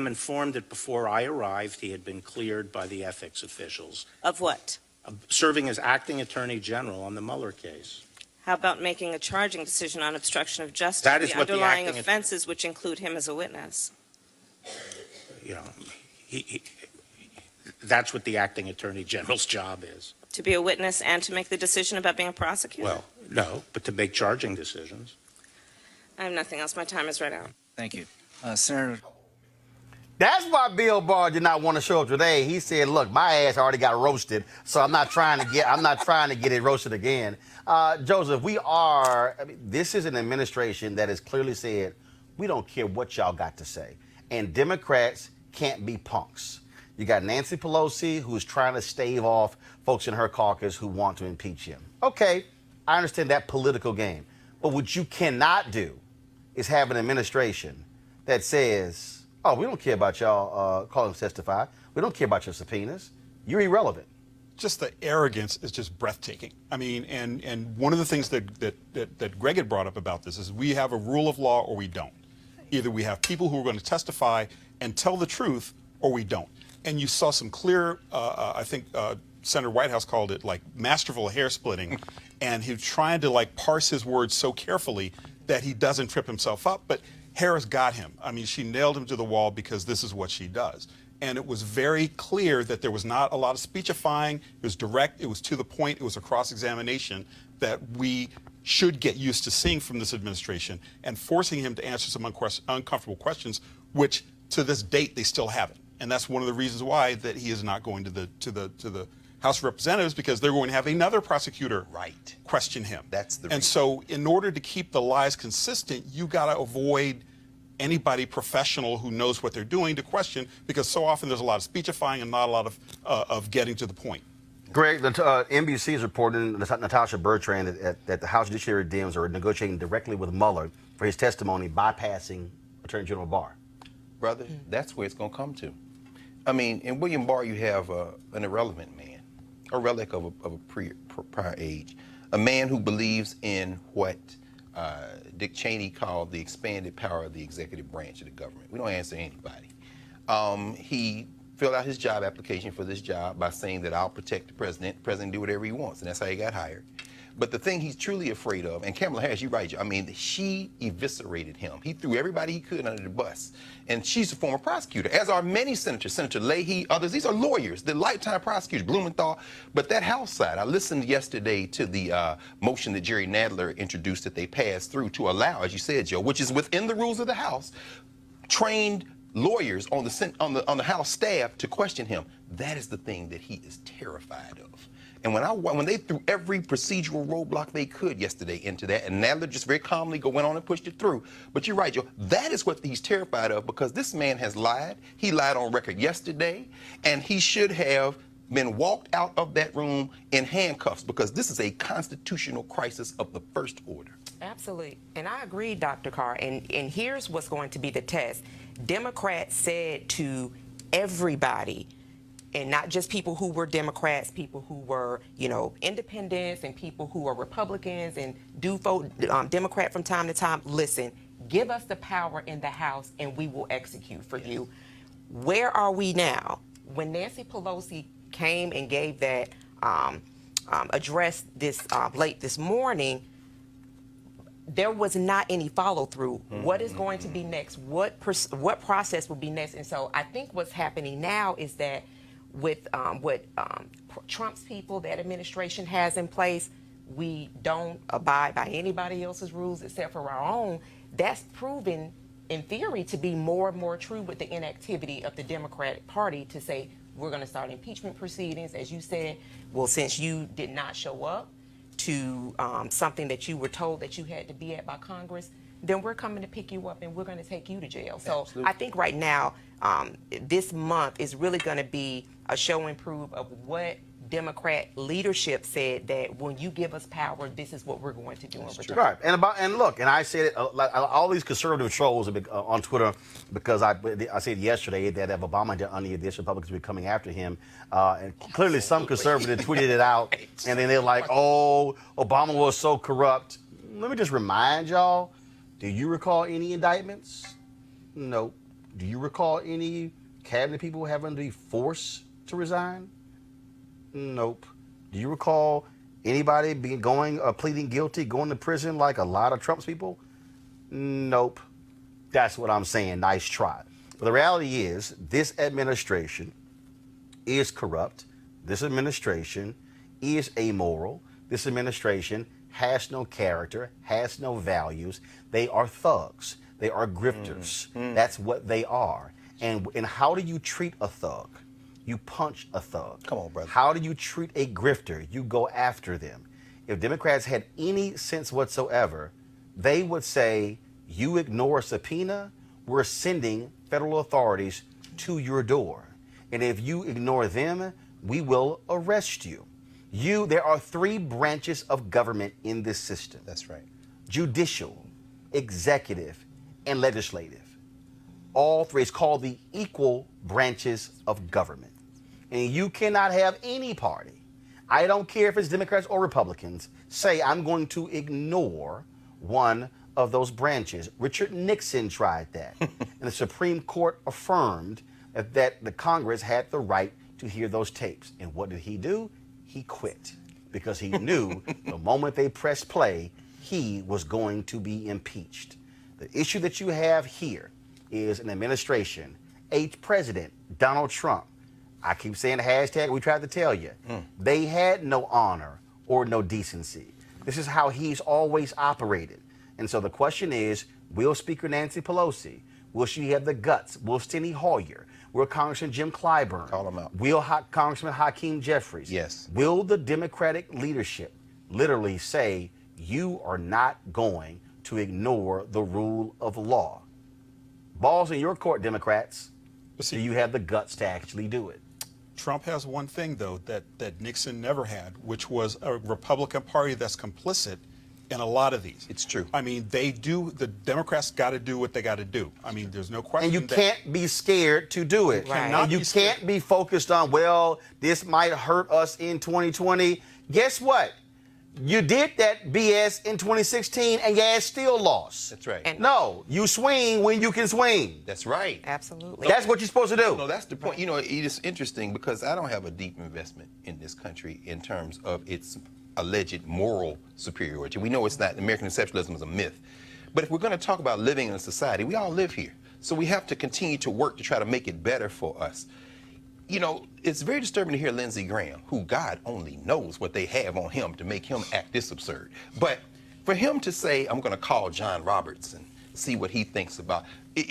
Speaker 7: informed that before I arrived, he had been cleared by the ethics officials,
Speaker 6: of what?
Speaker 7: serving as acting attorney general on the Mueller case.
Speaker 6: How about making a charging decision on obstruction of justice?
Speaker 7: That is
Speaker 6: the
Speaker 7: what the
Speaker 6: underlying
Speaker 7: acting-
Speaker 6: offenses, which include him as a witness.
Speaker 7: You know, that's what the acting attorney general's job is.
Speaker 6: To be a witness and to make the decision about being a prosecutor?
Speaker 7: Well, no, but to make charging decisions.
Speaker 6: I have nothing else. My time is right out.
Speaker 8: Thank you. Senator.
Speaker 1: That's why Bill Barr did not want to show up today. He said, "Look, my ass already got roasted, so I'm not trying to get it roasted again." Joseph, this is an administration that has clearly said, we don't care what y'all got to say. And Democrats can't be punks. You got Nancy Pelosi, who's trying to stave off folks in her caucus who want to impeach him. Okay, I understand that political game. But what you cannot do is have an administration that says, oh, we don't care about y'all calling to testify. We don't care about your subpoenas. You're irrelevant.
Speaker 5: Just the arrogance is just breathtaking. I mean, and one of the things that Greg had brought up about this is we have a rule of law or we don't. Either we have people who are going to testify and tell the truth or we don't. And you saw some clear, I think Senator Whitehouse called it like masterful hair splitting, and he's trying to like parse his words so carefully that he doesn't trip himself up. But Harris got him. I mean, she nailed him to the wall because this is what she does. And it was very clear that there was not a lot of speechifying. It was direct. It was to the point. It was a cross-examination that we should get used to seeing from this administration, and forcing him to answer some uncomfortable questions, which to this date they still haven't. And that's one of the reasons why that he is not going to the House of Representatives, because they're going to have another prosecutor question him.
Speaker 4: That's the
Speaker 5: And
Speaker 4: reason.
Speaker 5: so in order to keep the lies consistent, you got to avoid anybody professional who knows what they're doing to question, because so often there's a lot of speechifying and not a lot of getting to the point.
Speaker 1: Greg, NBC is reporting, Natasha Bertrand, that the House Judiciary Dems are negotiating directly with Mueller for his testimony, bypassing Attorney General Barr.
Speaker 4: Brother, that's where it's going to come to. I mean, in William Barr, you have an irrelevant man, a relic of a prior age, a man who believes in what Dick Cheney called the expanded power of the executive branch of the government. We don't answer anybody. He filled out his job application for this job by saying that I'll protect the president. The president do whatever he wants, and that's how he got hired. But the thing he's truly afraid of, and Kamala Harris, you're right, I mean, she eviscerated him. He threw everybody he could under the bus. And she's a former prosecutor, as are many senators, Senator Leahy, others. These are lawyers, the lifetime prosecutors, Blumenthal. But that House side, I listened yesterday to the motion that Jerry Nadler introduced that they passed through to allow, as you said, Joe, which is within the rules of the House, trained lawyers on the House staff to question him. That is the thing that he is terrified of. And when they threw every procedural roadblock they could yesterday into that, and Nadler just very calmly went on and pushed it through. But you're right, Joe. That is what he's terrified of, because this man has lied. He lied on record yesterday, and he should have been walked out of that room in handcuffs, because this is a constitutional crisis of the first order.
Speaker 3: Absolutely. And I agree, Dr. Carr. And here's what's going to be the test. Democrats said to everybody, and not just people who were Democrats, people who were, independents, and people who are Republicans and do vote Democrat from time to time, listen, give us the power in the House and we will execute for you. Where are we now? When Nancy Pelosi came and gave that address late this morning, there was not any follow-through. What is going to be next? What process will be next? And so I think what's happening now is that with what Trump's people, that administration has in place, we don't abide by anybody else's rules except for our own. That's proven, in theory, to be more and more true with the inactivity of the Democratic Party to say, we're going to start impeachment proceedings. As you said, well, since you did not show up to something that you were told that you had to be at by Congress, then we're coming to pick you up and we're going to take you to jail. So
Speaker 4: Absolutely.
Speaker 3: I think right now, this month is really going to be a show and prove of what Democrat leadership said, that when you give us power, this is what we're going to do in return.
Speaker 1: Right, and look, and I said it, all these conservative trolls on Twitter, because I said yesterday that if Obama did any of this, Republicans would be coming after him, and clearly some conservative tweeted it out, and then they're like, "Oh, Obama was so corrupt." Let me just remind y'all: do you recall any indictments? No. Do you recall any cabinet people having to be forced to resign? Nope. Do you recall anybody pleading guilty, going to prison like a lot of Trump's people? Nope. That's what I'm saying. Nice try. But the reality is, this administration is corrupt. This administration is amoral. This administration has no character, has no values. They are thugs. They are grifters. That's what they are. And how do you treat a thug? You punch a thug.
Speaker 4: Come on, brother.
Speaker 1: How do you treat a grifter? You go after them. If Democrats had any sense whatsoever, they would say, you ignore a subpoena, we're sending federal authorities to your door. And if you ignore them, we will arrest you. There are three branches of government in this system.
Speaker 4: That's right.
Speaker 1: Judicial, executive, and legislative. All three. It's called the equal branches of government. And you cannot have any party, I don't care if it's Democrats or Republicans, say I'm going to ignore one of those branches. Richard Nixon tried that. And the Supreme Court affirmed that the Congress had the right to hear those tapes. And what did he do? He quit, because he knew the moment they pressed play, he was going to be impeached. The issue that you have here is an administration, a president, Donald Trump. I keep saying the hashtag, we tried to tell you. They had no honor or no decency. This is how he's always operated. And so the question is, will Speaker Nancy Pelosi, will she have the guts? Will Steny Hoyer? Will Congressman Jim Clyburn?
Speaker 4: Call him out.
Speaker 1: Will Congressman Hakeem Jeffries?
Speaker 4: Yes.
Speaker 1: Will the Democratic leadership literally say, you are not going to ignore the rule of law? Ball's in your court, Democrats. Do you have the guts to actually do it?
Speaker 5: Trump has one thing, though, that Nixon never had, which was a Republican Party that's complicit in a lot of these.
Speaker 4: It's true.
Speaker 5: I mean, the Democrats got to do what they got to do. I mean, there's no question.
Speaker 1: And you can't be scared to do it.
Speaker 3: Right.
Speaker 1: And you can't be focused on, well, this might hurt us in 2020. Guess what? You did that BS in 2016 and your ass still lost.
Speaker 4: That's right.
Speaker 3: And-
Speaker 1: No, you swing when you can swing.
Speaker 4: That's right.
Speaker 3: Absolutely.
Speaker 1: That's what you're supposed to do.
Speaker 4: No, that's the point. You know, it is interesting because I don't have a deep investment in this country in terms of its alleged moral superiority. We know it's not. American exceptionalism is a myth. But if we're going to talk about living in a society, we all live here. So we have to continue to work to try to make it better for us. You know, it's very disturbing to hear Lindsey Graham, who God only knows what they have on him to make him act this absurd. But for him to say, I'm going to call John Roberts and see what he thinks about.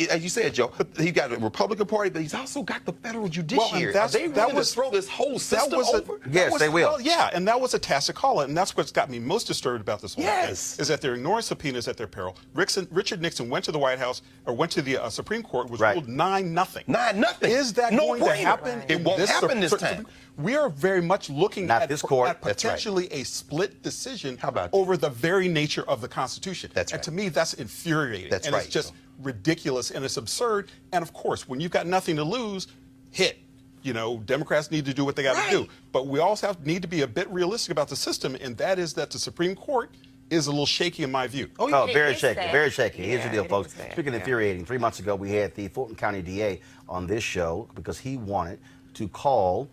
Speaker 4: As you said, Joe, he got a Republican Party, but he's also got the federal judiciary.
Speaker 5: Well,
Speaker 4: Are they willing to throw this whole system over?
Speaker 1: Yes, they will.
Speaker 5: Well, yeah, and that was a tacit call, and that's what's got me most disturbed about this whole thing, is that they're ignoring subpoenas at their peril. Richard Nixon went to the White House, or went to the Supreme Court, was ruled 9-0.
Speaker 4: 9-0.
Speaker 5: Is that going to happen?
Speaker 4: It won't happen this time.
Speaker 5: We are very much looking
Speaker 1: Not
Speaker 5: at,
Speaker 1: this court.
Speaker 5: at potentially a split decision
Speaker 4: How about
Speaker 5: over the very nature of the Constitution.
Speaker 4: That's right.
Speaker 5: And to me, that's infuriating.
Speaker 4: That's
Speaker 5: and
Speaker 4: right,
Speaker 5: it's just
Speaker 4: Joe.
Speaker 5: ridiculous and it's absurd. And of course, when you've got nothing to lose, hit. You know, Democrats need to do what they got to do. But we also need to be a bit realistic about the system, and that is that the Supreme Court is a little shaky in my view.
Speaker 1: Oh, very shaky,
Speaker 3: sad.
Speaker 1: very shaky. Here's the
Speaker 3: Yeah,
Speaker 1: deal,
Speaker 3: it
Speaker 1: folks.
Speaker 3: is sad,
Speaker 1: Speaking of infuriating, 3 months ago we had the Fulton County DA on this show because he wanted to call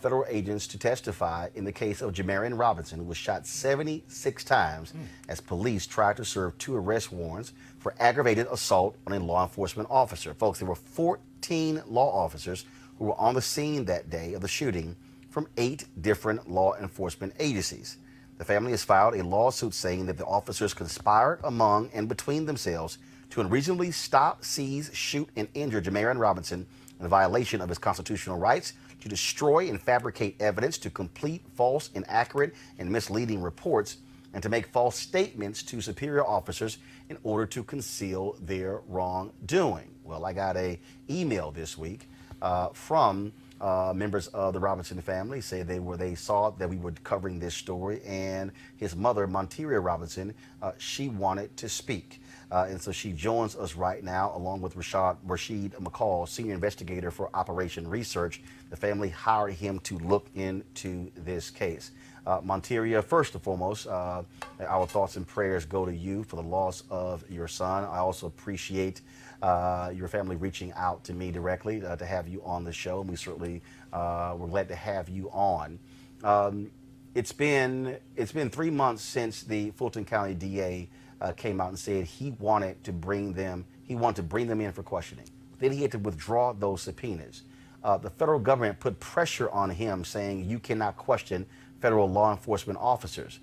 Speaker 1: federal agents to testify in the case of Jamarian Robinson, who was shot 76 times as police tried to serve 2 arrest warrants for aggravated assault on a law enforcement officer. Folks, there were 14 law officers who were on the scene that day of the shooting from 8 different law enforcement agencies. The family has filed a lawsuit saying that the officers conspired among and between themselves to unreasonably stop, seize, shoot, and injure Jamarian Robinson in violation of his constitutional rights, to destroy and fabricate evidence, to complete false, inaccurate, and misleading reports, and to make false statements to superior officers in order to conceal their wrongdoing. Well, I got an email this week from members of the Robinson family say they saw that we were covering this story, and his mother, Monteria Robinson, she wanted to speak. And so she joins us right now, along with Rashid McCall, senior investigator for Operation Research. The family hired him to look into this case. Monteria, first and foremost, our thoughts and prayers go to you for the loss of your son. I also appreciate your family reaching out to me directly to have you on the show, and we certainly we're glad to have you on. It's been 3 months since the Fulton County DA came out and said he wanted to bring them in for questioning. Then he had to withdraw those subpoenas. The federal government put pressure on him, saying you cannot question federal law enforcement officers.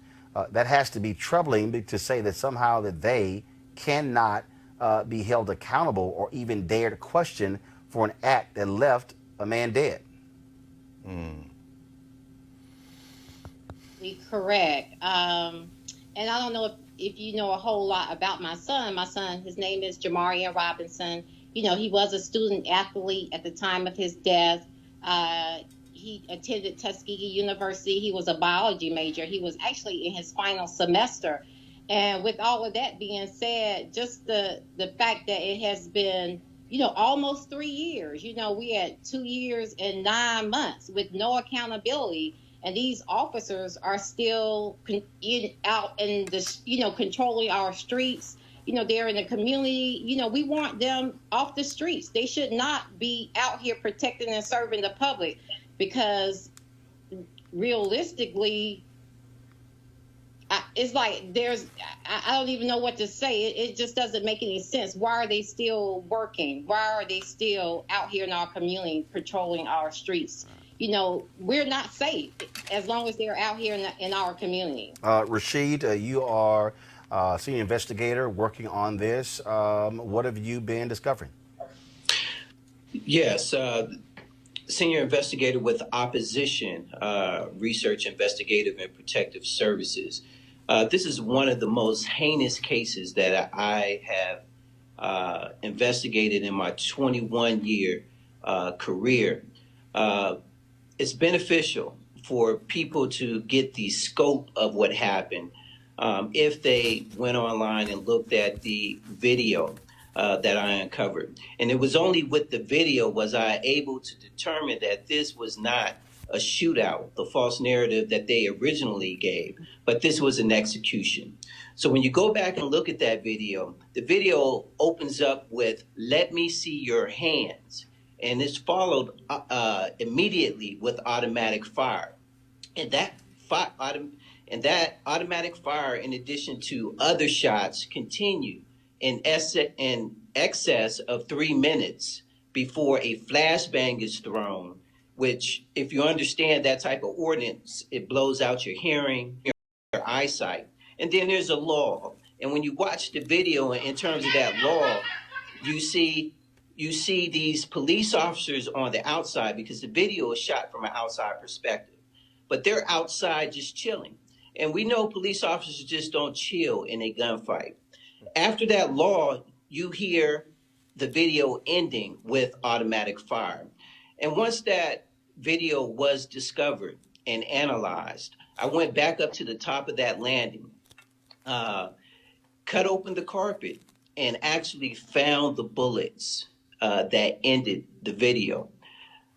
Speaker 1: That has to be troubling to say that somehow that they cannot be held accountable or even dare to question for an act that left a man dead.
Speaker 8: Correct. And I don't know if you know a whole lot about my son. My son, his name is Jamarian Robinson. You know, he was a student athlete at the time of his death. He attended Tuskegee University. He was a biology major. He was actually in his final semester. And with all of that being said, just the fact that it has been, you know, almost 3 years. You know, we had 2 years and 9 months with no accountability. And these officers are still out in the, you know, controlling our streets. You know, they're in the community. You know, we want them off the streets. They should not be out here protecting and serving the public, because realistically, it's like I don't even know what to say. It just doesn't make any sense. Why are they still working? Why are they still out here in our community patrolling our streets? You know, we're not safe as long as they're out here in our community.
Speaker 1: Rashid, you are a senior investigator working on this. What have you been discovering?
Speaker 9: Yes, senior investigator with Opposition Research, Investigative, and Protective Services. This is one of the most heinous cases that I have investigated in my 21-year career. It's beneficial for people to get the scope of what happened if they went online and looked at the video that I uncovered. And it was only with the video was I able to determine that this was not a shootout, the false narrative that they originally gave, but this was an execution. So when you go back and look at that video, the video opens up with, "Let me see your hands." And it's followed immediately with automatic fire. And And that automatic fire, in addition to other shots, continued in excess of 3 minutes before a flashbang is thrown, which, if you understand that type of ordnance, it blows out your hearing, your eyesight. And then there's a lull. And when you watch the video in terms of that lull, you see these police officers on the outside, because the video is shot from an outside perspective, but they're outside just chilling. And we know police officers just don't chill in a gunfight. After that lull, you hear the video ending with automatic fire. And once that video was discovered and analyzed, I went back up to the top of that landing, cut open the carpet, and actually found the bullets that ended the video.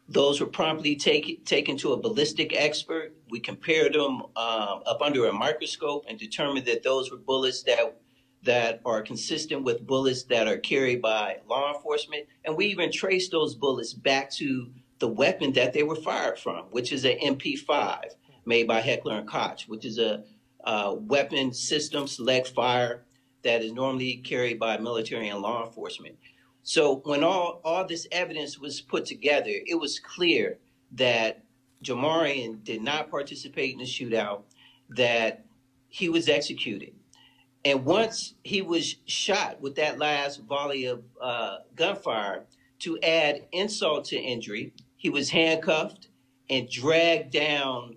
Speaker 9: Those were promptly taken to a ballistic expert. We compared them up under a microscope and determined that those were bullets that are consistent with bullets that are carried by law enforcement. And we even traced those bullets back to the weapon that they were fired from, which is an MP5 made by Heckler & Koch, which is a weapon system select fire that is normally carried by military and law enforcement. So when all this evidence was put together, it was clear that Jamarian did not participate in the shootout, that he was executed. And once he was shot with that last volley of gunfire, to add insult to injury, he was handcuffed and dragged down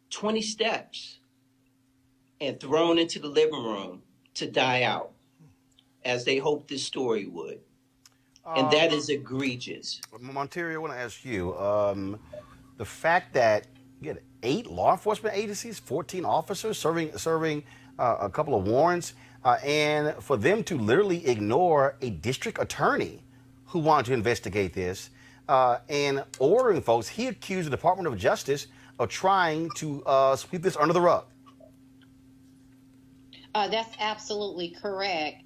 Speaker 9: 20 steps and thrown into the living room to die out, as they hoped this story would. And that is egregious.
Speaker 1: Monterio, I want to ask you, the fact that you had 8 law enforcement agencies, 14 officers serving a couple of warrants, and for them to literally ignore a district attorney who wanted to investigate this and ordering folks, he accused the Department of Justice of trying to sweep this under the rug.
Speaker 8: That's absolutely correct.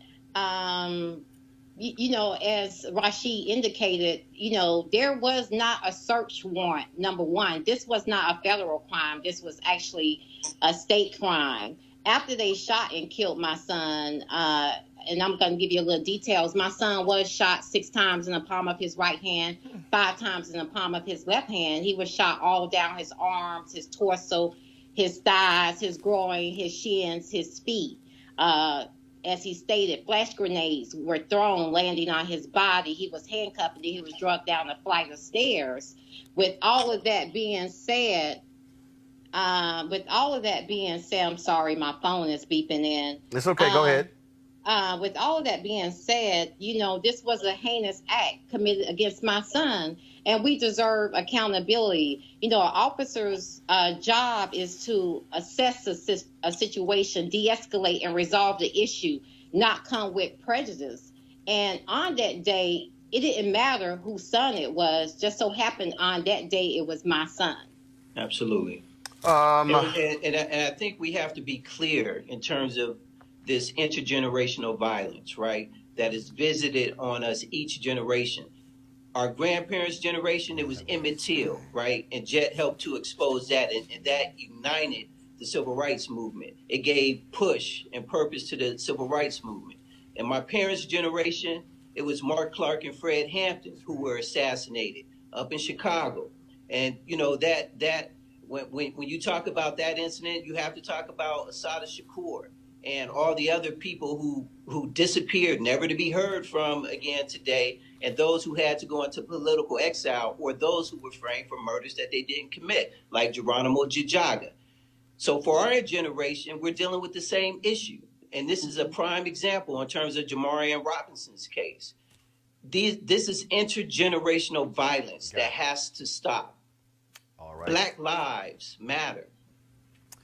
Speaker 8: You know, as Rashid indicated, you know, there was not a search warrant, number one. This was not a federal crime. This was actually a state crime. After they shot and killed my son, and I'm going to give you a little details, my son was shot 6 times in the palm of his right hand, 5 times in the palm of his left hand. He was shot all down his arms, his torso, his thighs, his groin, his shins, his feet. As he stated, flash grenades were thrown, landing on his body. He was handcuffed and he was dragged down a flight of stairs. With all of that being said, I'm sorry, my phone is beeping in.
Speaker 1: It's okay, go ahead.
Speaker 8: With all of that being said, you know, this was a heinous act committed against my son, and we deserve accountability. You know, an officer's job is to assess a situation, de-escalate, and resolve the issue, not come with prejudice. And on that day, it didn't matter whose son it was. Just so happened on that day, it was my son.
Speaker 9: Absolutely. And I think we have to be clear in terms of this intergenerational violence, right, that is visited on us each generation. Our grandparents' generation, it was Emmett Till, right? And Jet helped to expose that, and that united the civil rights movement. It gave push and purpose to the civil rights movement. And my parents' generation, it was Mark Clark and Fred Hampton who were assassinated up in Chicago. And, you know, when you talk about that incident, you have to talk about Assata Shakur and all the other people who disappeared, never to be heard from again today, and those who had to go into political exile, or those who were framed for murders that they didn't commit, like Geronimo Jijaga. So for our generation, we're dealing with the same issue. And this is a prime example in terms of Jamarian Robinson's case. This is intergenerational violence that has to stop. All right. Black lives matter.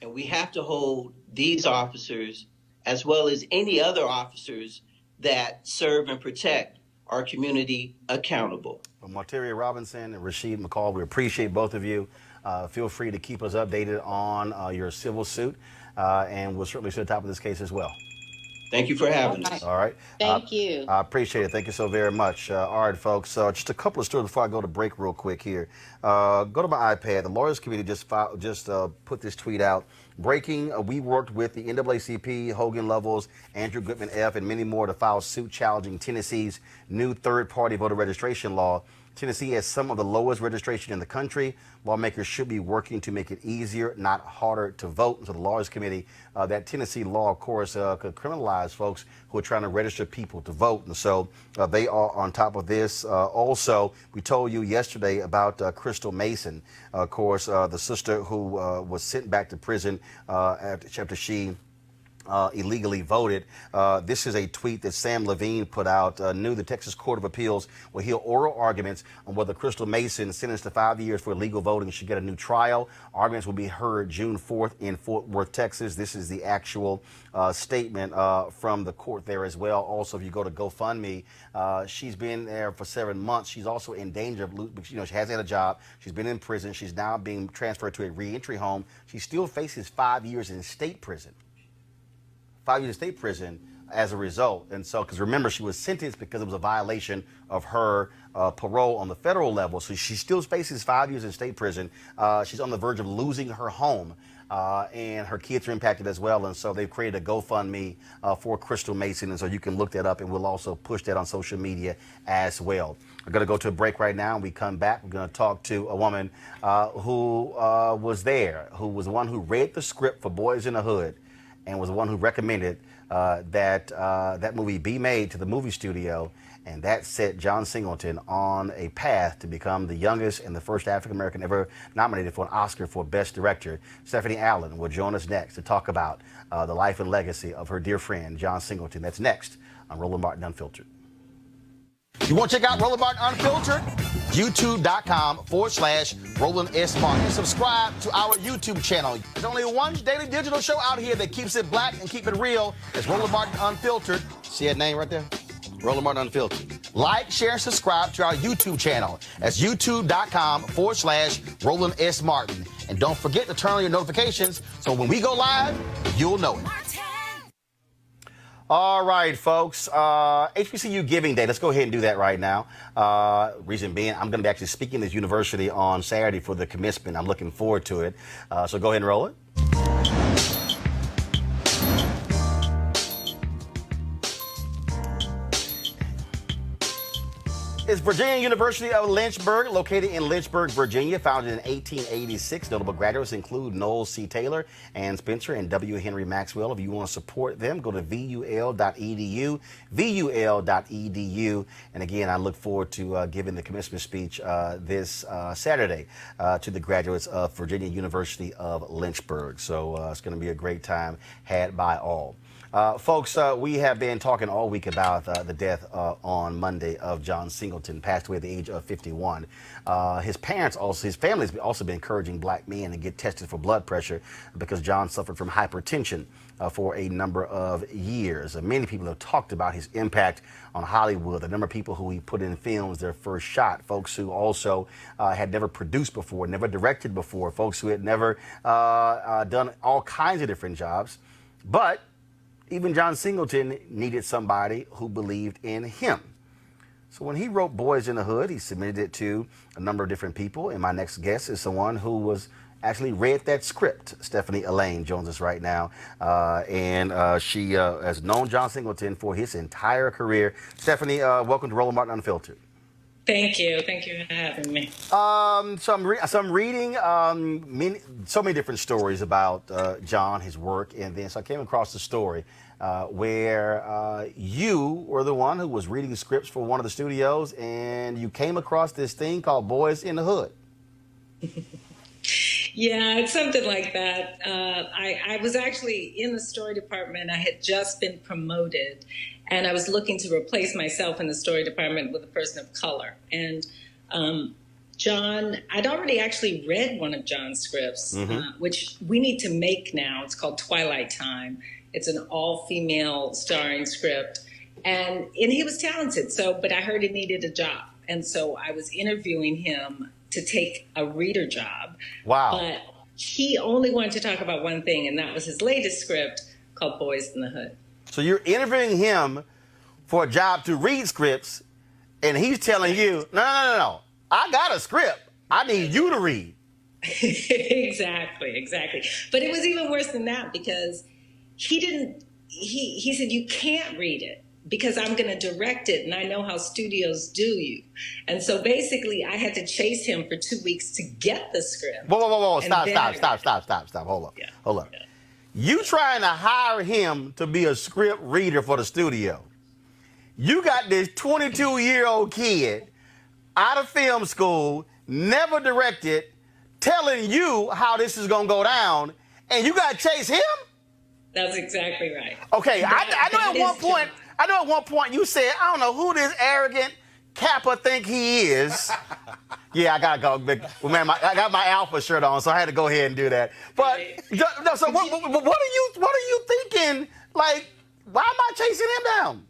Speaker 9: And we have to hold these officers, as well as any other officers that serve and protect our community, accountable.
Speaker 1: Well, Marteria Robinson and Rashid McCall, we appreciate both of you. Feel free to keep us updated on your civil suit, and we'll certainly stay on top of this case as well.
Speaker 9: Thank you for having
Speaker 8: All
Speaker 9: us.
Speaker 8: right.
Speaker 1: All right.
Speaker 8: Thank you.
Speaker 1: I appreciate it. Thank you so very much. All right, folks. Just a couple of stories before I go to break real quick here. Go to my iPad. The Lawyers Committee just put this tweet out. Breaking, we worked with the NAACP, Hogan Lovells, Andrew Goodman F., and many more to file suit challenging Tennessee's new third-party voter registration law. Tennessee has some of the lowest registration in the country. Lawmakers should be working to make it easier, not harder to vote. And so the Lawyers Committee, that Tennessee law, of course, could criminalize folks who are trying to register people to vote. And so they are on top of this. Also, we told you yesterday about Crystal Mason, of course, the sister who was sent back to prison after she illegally voted. This is a tweet that Sam Levine put out. The Texas Court of Appeals will hear oral arguments on whether Crystal Mason, sentenced to 5 years for illegal voting, should get a new trial. Arguments will be heard June 4th in Fort Worth, Texas. This is the actual statement from the court there as well. Also, if you go to GoFundMe, she's been there for 7 months. She's also in danger of losing, she hasn't had a job. She's been in prison. She's now being transferred to a reentry home. She still faces 5 years in state prison. 5 years in state prison as a result. And so, because remember, she was sentenced because it was a violation of her parole on the federal level. So she still faces 5 years in state prison. She's on the verge of losing her home. And her kids are impacted as well. And so they've created a GoFundMe for Crystal Mason. And so you can look that up, and we'll also push that on social media as well. We're going to go to a break right now. When we come back, we're going to talk to a woman who was there, who was the one who read the script for Boys in the Hood, and was the one who recommended that movie be made to the movie studio, and that set John Singleton on a path to become the youngest and the first African-American ever nominated for an Oscar for Best Director. Stephanie Allen will join us next to talk about the life and legacy of her dear friend, John Singleton. That's next on Roland Martin Unfiltered. You want to check out Roland Martin Unfiltered? YouTube.com/Roland S. Martin. Subscribe to our YouTube channel. There's only one daily digital show out here that keeps it black and keep it real. It's Roland Martin Unfiltered. See that name right there? Roland Martin Unfiltered. Like, share, and subscribe to our YouTube channel. That's YouTube.com/Roland S. Martin. And don't forget to turn on your notifications so when we go live, you'll know it. All right, folks. HBCU Giving Day. Let's go ahead and do that right now. Reason being, I'm going to be actually speaking at this university on Saturday for the commencement. I'm looking forward to it. So go ahead and roll it. It's Virginia University of Lynchburg, located in Lynchburg, Virginia, founded in 1886. Notable graduates include Noel C. Taylor, Ann Spencer, and W. Henry Maxwell. If you want to support them, go to VUL.edu, VUL.edu. And again, I look forward to giving the commencement speech this Saturday to the graduates of Virginia University of Lynchburg. So it's going to be a great time had by all. Folks, we have been talking all week about the death on Monday of John Singleton, passed away at the age of 51. His family has also been encouraging black men to get tested for blood pressure because John suffered from hypertension for a number of years. Many people have talked about his impact on Hollywood, the number of people who he put in films their first shot, folks who also had never produced before, never directed before, folks who had never done all kinds of different jobs. But even John Singleton needed somebody who believed in him. So when he wrote Boys in the Hood, he submitted it to a number of different people. And my next guest is someone who was actually read that script. Stephanie Elaine joins us right now. She has known John Singleton for his entire career. Stephanie, welcome to Roland Martin Unfiltered.
Speaker 10: Thank you. Thank you for having me.
Speaker 1: So I'm reading so many different stories about John, his work, and then so I came across the story where you were the one who was reading scripts for one of the studios, and you came across this thing called Boys in the Hood.
Speaker 10: Yeah, it's something like that. I was actually in the story department. I had just been promoted, and I was looking to replace myself in the story department with a person of color. And John, I'd already actually read one of John's scripts, which we need to make now. It's called Twilight Time. It's an all-female starring script. And he was talented, but I heard he needed a job. And so I was interviewing him to take a reader job.
Speaker 1: Wow.
Speaker 10: But he only wanted to talk about one thing, and that was his latest script called Boys in the Hood.
Speaker 1: So you're interviewing him for a job to read scripts, and he's telling you, no. I got a script. I need you to read.
Speaker 10: Exactly. But it was even worse than that because he said, you can't read it because I'm going to direct it and I know how studios do you. And so basically I had to chase him for 2 weeks to get the script.
Speaker 1: Whoa. Stop. Hold up.
Speaker 10: Yeah.
Speaker 1: You trying to hire him to be a script reader for the studio. You got this 22-year-old kid out of film school, never directed, telling you how this is going to go down, and you got to chase him?
Speaker 10: That's exactly right.
Speaker 1: Okay, I know at one point you said, I don't know who this arrogant Kappa think he is. Yeah, I gotta go. Well, man, I got my Alpha shirt on, so I had to go ahead and do that. But so what are you thinking? Like, why am I chasing him down?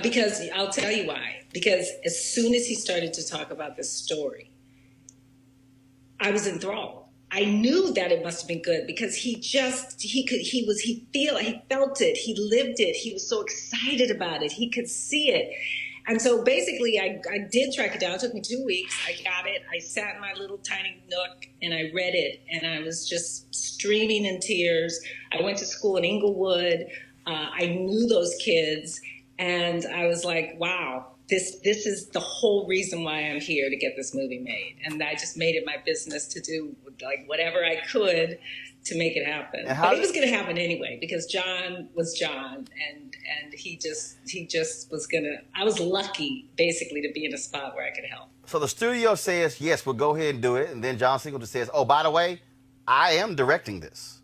Speaker 10: Because I'll tell you why. Because as soon as he started to talk about this story, I was enthralled. I knew that it must have been good because he felt it, he lived it, he was so excited about it, he could see it. And so basically I did track it down. It took me 2 weeks. I got it. I sat in my little tiny nook and I read it and I was just streaming in tears. I went to school in Inglewood. I knew those kids. And I was like, wow, this is the whole reason why I'm here, to get this movie made. And I just made it my business to do like whatever I could to make it happen. But it was going to happen anyway because John was John, and he just was going to. I was lucky basically to be in a spot where I could help.
Speaker 1: So the studio says, yes, we'll go ahead and do it. And then John Singleton says, oh, by the way, I am directing this.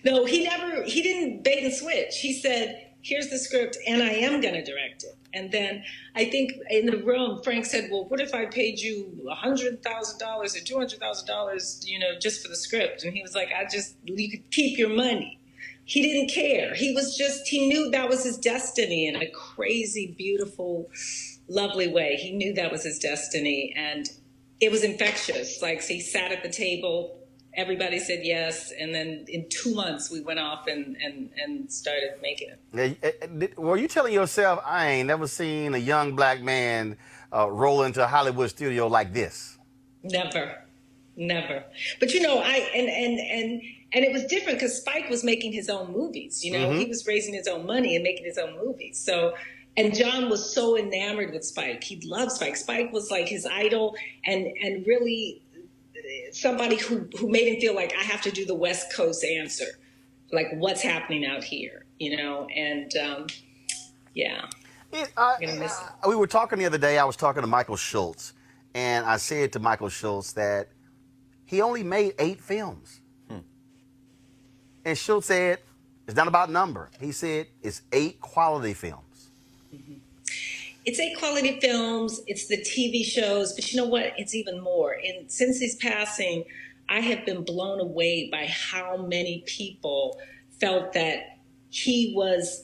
Speaker 10: No, he didn't bait and switch. He said, here's the script and I am going to direct it. And then I think in the room, Frank said, well, what if I paid you $100,000 or $200,000, just for the script? And he was like, you could keep your money. He didn't care. He knew that was his destiny in a crazy, beautiful, lovely way. He knew that was his destiny. And it was infectious. Like, so he sat at the table. Everybody said yes, and then in 2 months we went off and started making it.
Speaker 1: Were you telling yourself, I ain't never seen a young black man roll into a Hollywood studio like this?
Speaker 10: Never. But and it was different because Spike was making his own movies. He was raising his own money and making his own movies. So, and John was so enamored with Spike. He loved Spike. Spike was like his idol, and really somebody who made him feel like I have to do the West Coast answer, like what's happening out here, and yeah. I'm gonna miss it.
Speaker 1: We were talking the other day, I was talking to Michael Schultz, and I said to Michael Schultz that he only made 8 films. And Schultz said, it's not about number. He said, it's 8 quality films.
Speaker 10: Mm-hmm. It's 8 quality films, it's the TV shows, but you know what? It's even more. And since his passing, I have been blown away by how many people felt that he was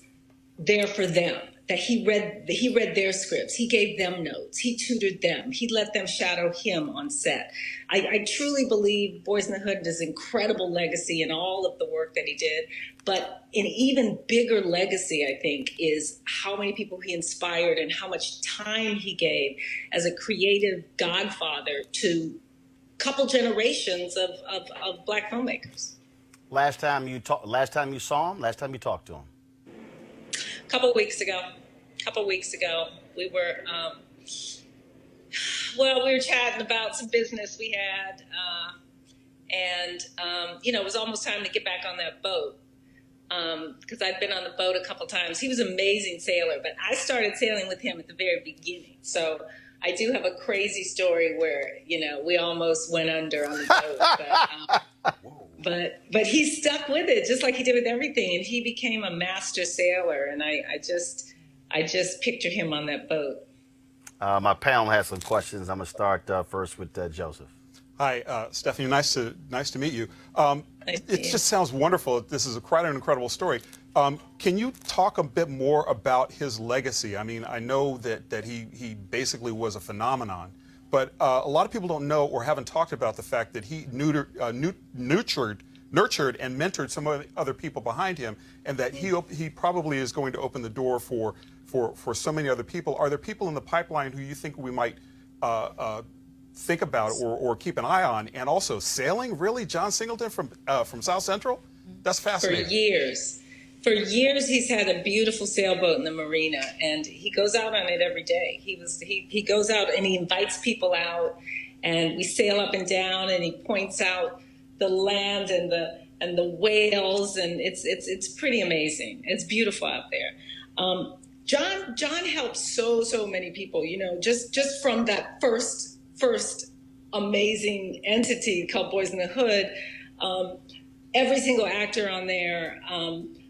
Speaker 10: there for them, that he read their scripts, he gave them notes, he tutored them, he let them shadow him on set. I truly believe Boys in the Hood is an incredible legacy in all of the work that he did, but an even bigger legacy, I think, is how many people he inspired and how much time he gave as a creative godfather to a couple generations of black filmmakers.
Speaker 1: Last time you saw him? Last time you talked to him?
Speaker 10: A couple weeks ago, we were, we were chatting about some business we had, and it was almost time to get back on that boat, because I'd been on the boat a couple times. He was an amazing sailor, but I started sailing with him at the very beginning. So I do have a crazy story where, we almost went under on the boat, but he stuck with it just like he did with everything. And he became a master sailor. And I just picture him on that boat.
Speaker 1: My panel has some questions. I'm going to start first with Joseph.
Speaker 5: Hi, Stephanie. Nice to meet you. It just sounds wonderful. This is quite an incredible story. Can you talk a bit more about his legacy? I mean, I know that he basically was a phenomenon, but a lot of people don't know or haven't talked about the fact that he nurtured nurtured and mentored some other people behind him, and that he probably is going to open the door for so many other people. Are there people in the pipeline who you think we might think about or keep an eye on? And also, sailing, really? John Singleton from South Central? That's fascinating.
Speaker 10: For years, he's had a beautiful sailboat in the marina, and he goes out on it every day. He goes out and he invites people out, and we sail up and down, and he points out the land and the whales, and it's pretty amazing. It's beautiful out there. John helps so many people. You know, just from that first amazing entity called Boys in the Hood. Every single actor on there.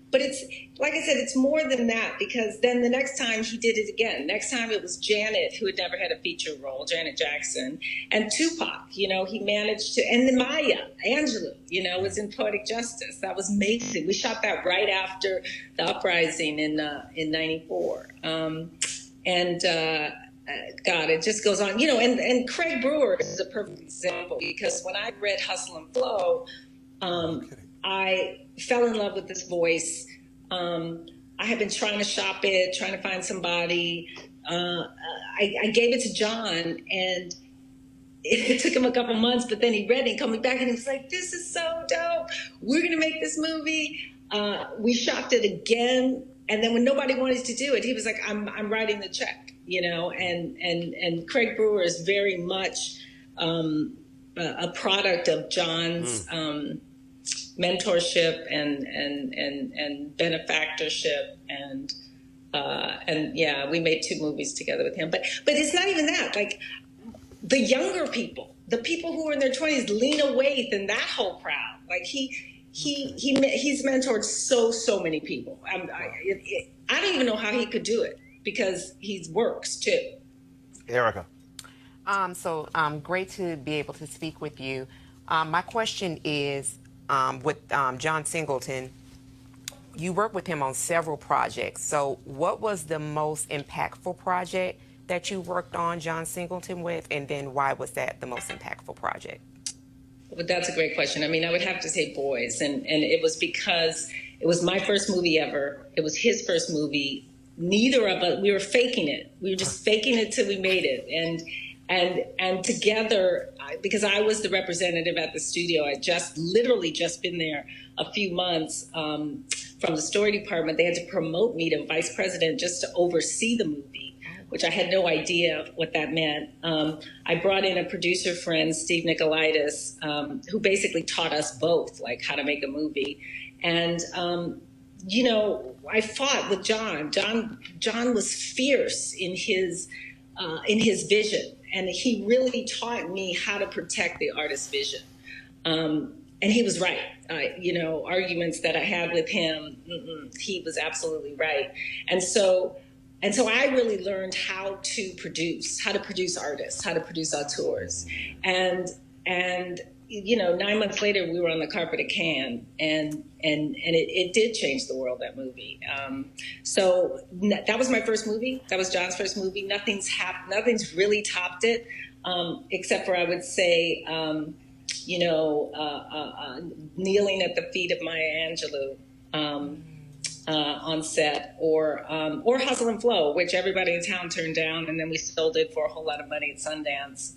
Speaker 10: But it's, like I said, it's more than that, because then the next time he did it again. Next time it was Janet, who had never had a feature role, Janet Jackson, and Tupac. You know, he managed to, and then Maya Angelou, you know, was in Poetic Justice. That was amazing. We shot that right after the uprising in '94. God, it just goes on. You know, and Craig Brewer is a perfect example, because when I read Hustle and Flow, I fell in love with this voice. I had been trying to shop it, trying to find somebody. I gave it to John, and it took him a couple months, but then he read it and called me back, and he was like, "This is so dope. We're going to make this movie." We shopped it again, and then when nobody wanted to do it, he was like, I'm writing the check, you know, and Craig Brewer is very much a product of John's mentorship and benefactorship, and yeah, we made 2 movies together with him. But it's not even that. Like, the younger people, the people who are in their 20s, Lena Waithe and that whole crowd. Like, he's mentored so many people. I don't even know how he could do it, because he works too.
Speaker 1: Erica.
Speaker 3: Great to be able to speak with you. My question is, with John Singleton, you worked with him on several projects. So what was the most impactful project that you worked on John Singleton with, and then why was that the most impactful project?
Speaker 10: Well, that's a great question. I mean, I would have to say Boys, and it was because it was my first movie ever. It was his first movie. Neither of us, we were faking it. We were just faking it till we made it. And together, because I was the representative at the studio, I literally just been there a few months from the story department. They had to promote me to vice president just to oversee the movie, which I had no idea what that meant. I brought in a producer friend, Steve Nicolaitis, who basically taught us both, like, how to make a movie. And, you know, I fought with John. John was fierce in his vision. And he really taught me how to protect the artist's vision. And he was right. You know, arguments that I had with him, he was absolutely right. And so I really learned how to produce artists, how to produce auteurs. And you know, 9 months later, we were on the carpet at Cannes, and it did change the world, that movie. So that was my first movie. That was John's first movie. Nothing's really topped it, except for, I would say, you know, kneeling at the feet of Maya Angelou on set, or Hustle and Flow, which everybody in town turned down, and then we sold it for a whole lot of money at Sundance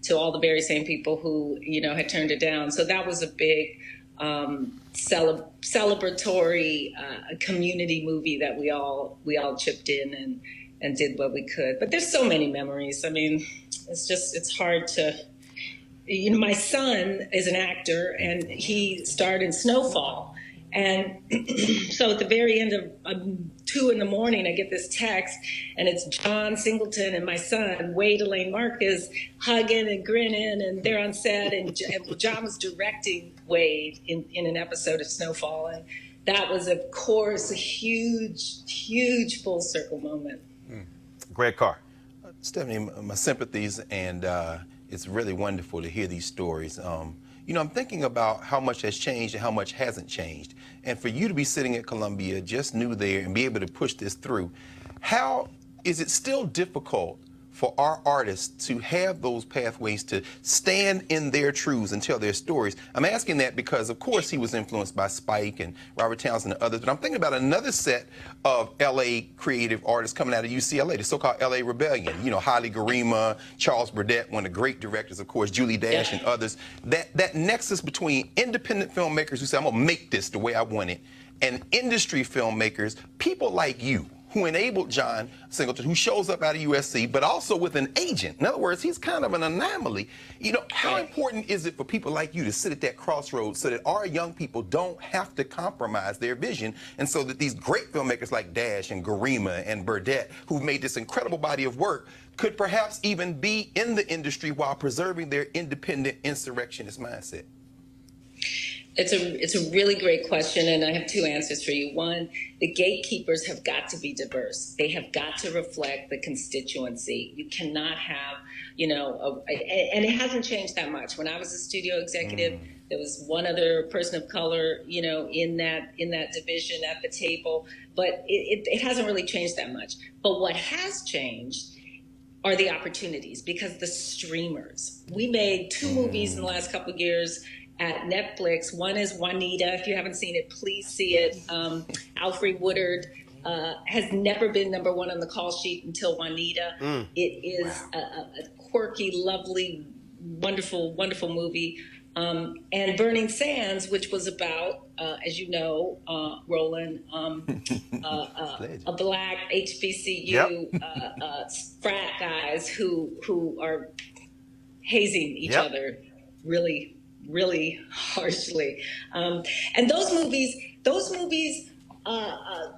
Speaker 10: to all the very same people who, you know, had turned it down. So that was a big celebratory community movie that we all chipped in and did what we could. But there's so many memories. I mean, it's hard to. You know, my son is an actor, and he starred in Snowfall. And so at the very end of 2 in the morning, I get this text, and it's John Singleton and my son, Wade Elaine Marcus, hugging and grinning, and they're on set, and John was directing Wade in an episode of Snowfall. And that was, of course, a huge full circle moment.
Speaker 1: Greg Carr.
Speaker 4: Stephanie, my sympathies, and it's really wonderful to hear these stories. You know, I'm thinking about how much has changed and how much hasn't changed. And for you to be sitting at Columbia, just new there, and be able to push this through, how is it still difficult for our artists to have those pathways to stand in their truths and tell their stories? I'm asking that because, of course, he was influenced by Spike and Robert Townsend and others, but I'm thinking about another set of L.A. creative artists coming out of UCLA, the so-called L.A. Rebellion. You know, Haile Garima, Charles Burdett, one of the great directors, of course, Julie Dash and others. That nexus between independent filmmakers who say, I'm going to make this the way I want it, and industry filmmakers, people like you, who enabled John Singleton, who shows up out of USC, but also with an agent. In other words, he's kind of an anomaly. You know, how important is it for people like you to sit at that crossroads so that our young people don't have to compromise their vision, and so that these great filmmakers like Dash and Garima and Burdett, who've made this incredible body of work, could perhaps even be in the industry while preserving their independent insurrectionist mindset?
Speaker 10: It's a really great question, and I have two answers for you. One, the gatekeepers have got to be diverse. They have got to reflect the constituency. You cannot have, and it hasn't changed that much. When I was a studio executive, there was one other person of color, in that division at the table, but it hasn't really changed that much. But what has changed are the opportunities, because the streamers. We made 2 movies in the last couple of years at Netflix. One is Juanita. If you haven't seen it, please see it. Alfre Woodard has never been #1 on the call sheet until Juanita. It is a quirky, lovely, wonderful, wonderful movie. And Burning Sands, which was about, as you know, Roland, a black HBCU frat guys who are hazing each other really harshly. And those movies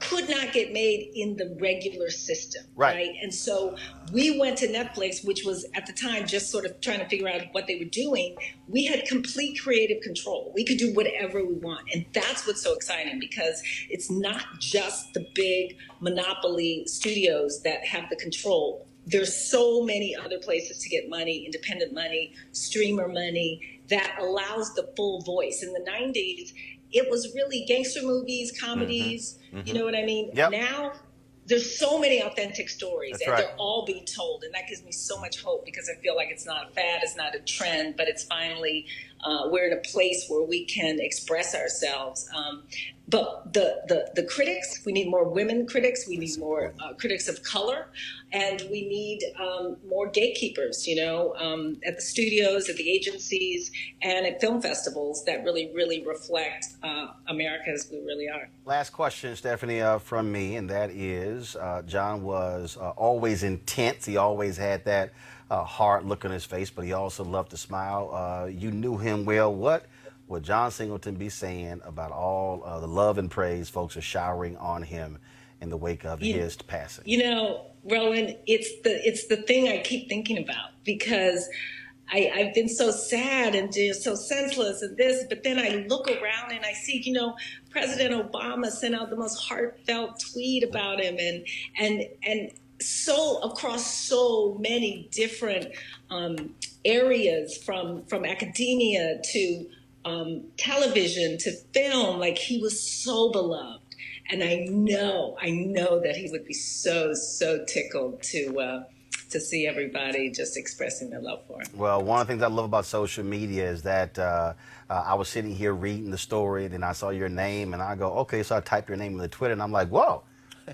Speaker 10: could not get made in the regular system, right? And so we went to Netflix, which was at the time just sort of trying to figure out what they were doing. We had complete creative control. We could do whatever we want. And that's what's so exciting, because it's not just the big monopoly studios that have the control. There's so many other places to get money, independent money, streamer money, that allows the full voice. In the 90s, it was really gangster movies, comedies, you know what I mean? Now, there's so many authentic stories, and they're all being told. And that gives me so much hope, because I feel like it's not a fad, it's not a trend, but it's finally, we're in a place where we can express ourselves. But the critics, we need more women critics, we need more critics of color, and we need more gatekeepers, at the studios, at the agencies, and at film festivals that really reflect America as we really are. Last question, Stephanie, from me, and that is, John was always intense. He always had that hard look on his face, but he also loved to smile. You knew him well. What would John Singleton be saying about all the love and praise folks are showering on him in the wake of his passing? Roland, it's the thing I keep thinking about, because I've been so sad and just so senseless and this, but then I look around and I see, President Obama sent out the most heartfelt tweet about him, and so across so many different areas, from academia to television to film. Like, he was so beloved, and I know that he would be so tickled to see everybody just expressing their love for him. Well, one of the things I love about social media is that I was sitting here reading the story, and then I saw your name, and I go, okay, so I typed your name in the Twitter, and I'm like, whoa,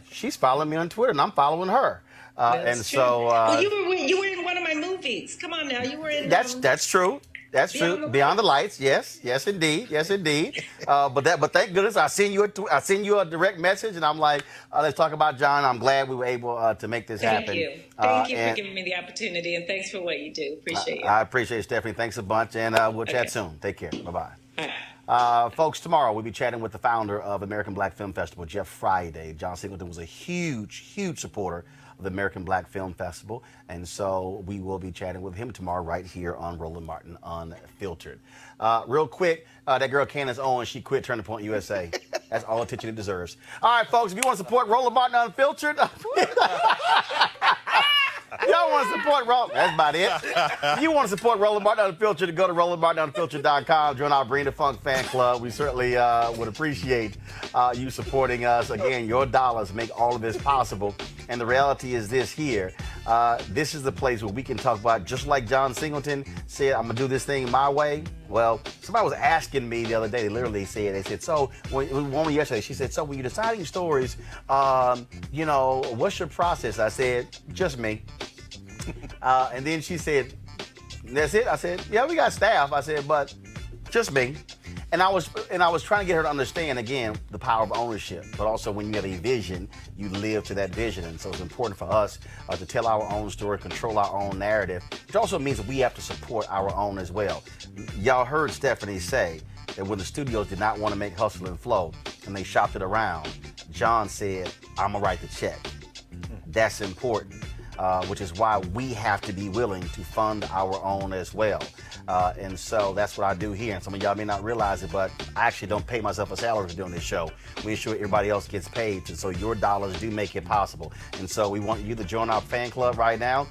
Speaker 10: she's following me on Twitter, and I'm following her. And true. So, well, you were in one of my movies. Come on now, you were in. That's true. That's true. Beyond the Lights, yes, indeed. But thank goodness I send you a direct message, and I'm like, let's talk about John. I'm glad we were able to make this happen. Thank you for giving me the opportunity, and thanks for what you do. Appreciate it. I appreciate it, Stephanie. Thanks a bunch, and we'll chat soon. Take care. Bye-bye. Folks, tomorrow we'll be chatting with the founder of American Black Film Festival, Jeff Friday. John Singleton was a huge supporter of the American Black Film Festival, and so we will be chatting with him tomorrow right here on Roland Martin Unfiltered. Real quick, that girl Candace Owens, she quit Turning Point USA. That's all attention it deserves. All right, folks, if you want to support Roland Martin Unfiltered, y'all want to support Roland? That's about it. If you want to support Roland Martin Unfiltered, go to RolandMartinUnfiltered.com. Join our Bring the Funk fan club. We certainly would appreciate you supporting us. Again, your dollars make all of this possible. And the reality is this here.
Speaker 1: This is the place where we can talk about, just like John Singleton said, I'm gonna do this thing my way. Well, somebody was asking me the other day, they said, so, one woman yesterday, she said, so when you're deciding stories, you know, what's your process? I said, just me. And then she said, that's it? I said, yeah, we got staff. I said, but just me. And I was trying to get her to understand, again, the power of ownership, but also when you have a vision, you live to that vision. And so it's important for us to tell our own story, control our own narrative, which also means that we have to support our own as well. Y'all heard Stephanie say that when the studios did not want to make Hustle and Flow and they shopped it around, John said, I'm gonna write the check. That's important. Which is why we have to be willing to fund our own as well. And so that's what I do here. And some of y'all may not realize it, but I actually don't pay myself a salary for doing this show. We ensure everybody else gets paid, and so your dollars do make it possible. And so we want you to join our fan club right now.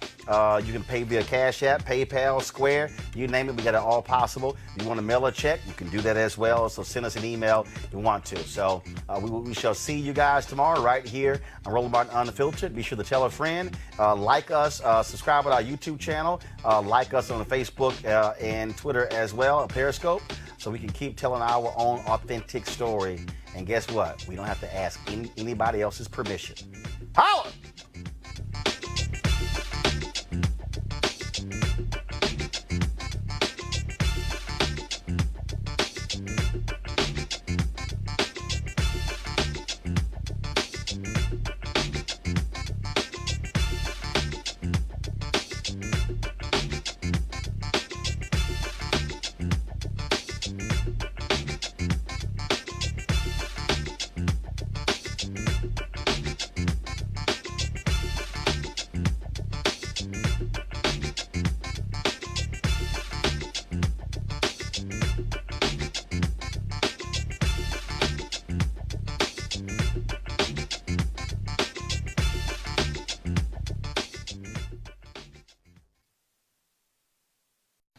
Speaker 1: You can pay via Cash App, PayPal, Square, you name it, we got it all possible. If you want to mail a check, you can do that as well. So send us an email if you want to. So we shall see you guys tomorrow right here on Roland Martin Unfiltered. Be sure to tell a friend. Like us, subscribe to our YouTube channel, like us on Facebook and Twitter as well, Periscope, so we can keep telling our own authentic story. And guess what? We don't have to ask anybody else's permission. Holla!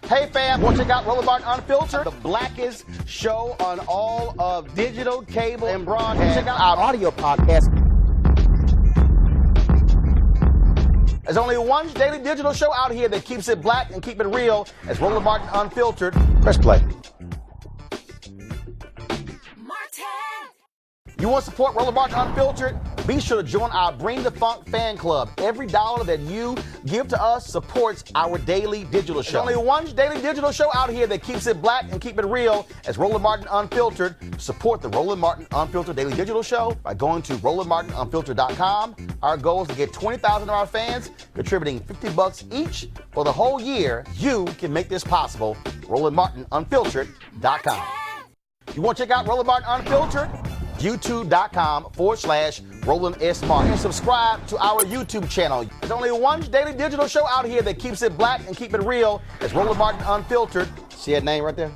Speaker 1: Hey fam, want to check out Roland Martin Unfiltered, the blackest show on all of digital, cable, and broadcast. Check out our audio podcast. There's only one daily digital show out here that keeps it black and keep it real. It's Roland Martin Unfiltered. Press play. You want to support Roland Martin Unfiltered? Be sure to join our Bring the Funk fan club. Every dollar that you give to us supports our daily digital show. There's only one daily digital show out here that keeps it black and keep it real. It's Roland Martin Unfiltered. Support the Roland Martin Unfiltered daily digital show by going to RolandMartinUnfiltered.com. Our goal is to get 20,000 of our fans contributing $50 each for the whole year. You can make this possible. RolandMartinUnfiltered.com. You want to check out Roland Martin Unfiltered? YouTube.com/Roland S. Martin. And subscribe to our YouTube channel. There's only one daily digital show out here that keeps it black and keep it real. It's Roland Martin Unfiltered. See that name right there?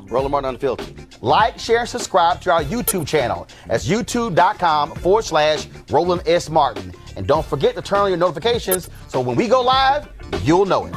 Speaker 1: Roland Martin Unfiltered. Like, share, and subscribe to our YouTube channel. That's YouTube.com/Roland S. Martin. And don't forget to turn on your notifications so when we go live, you'll know it.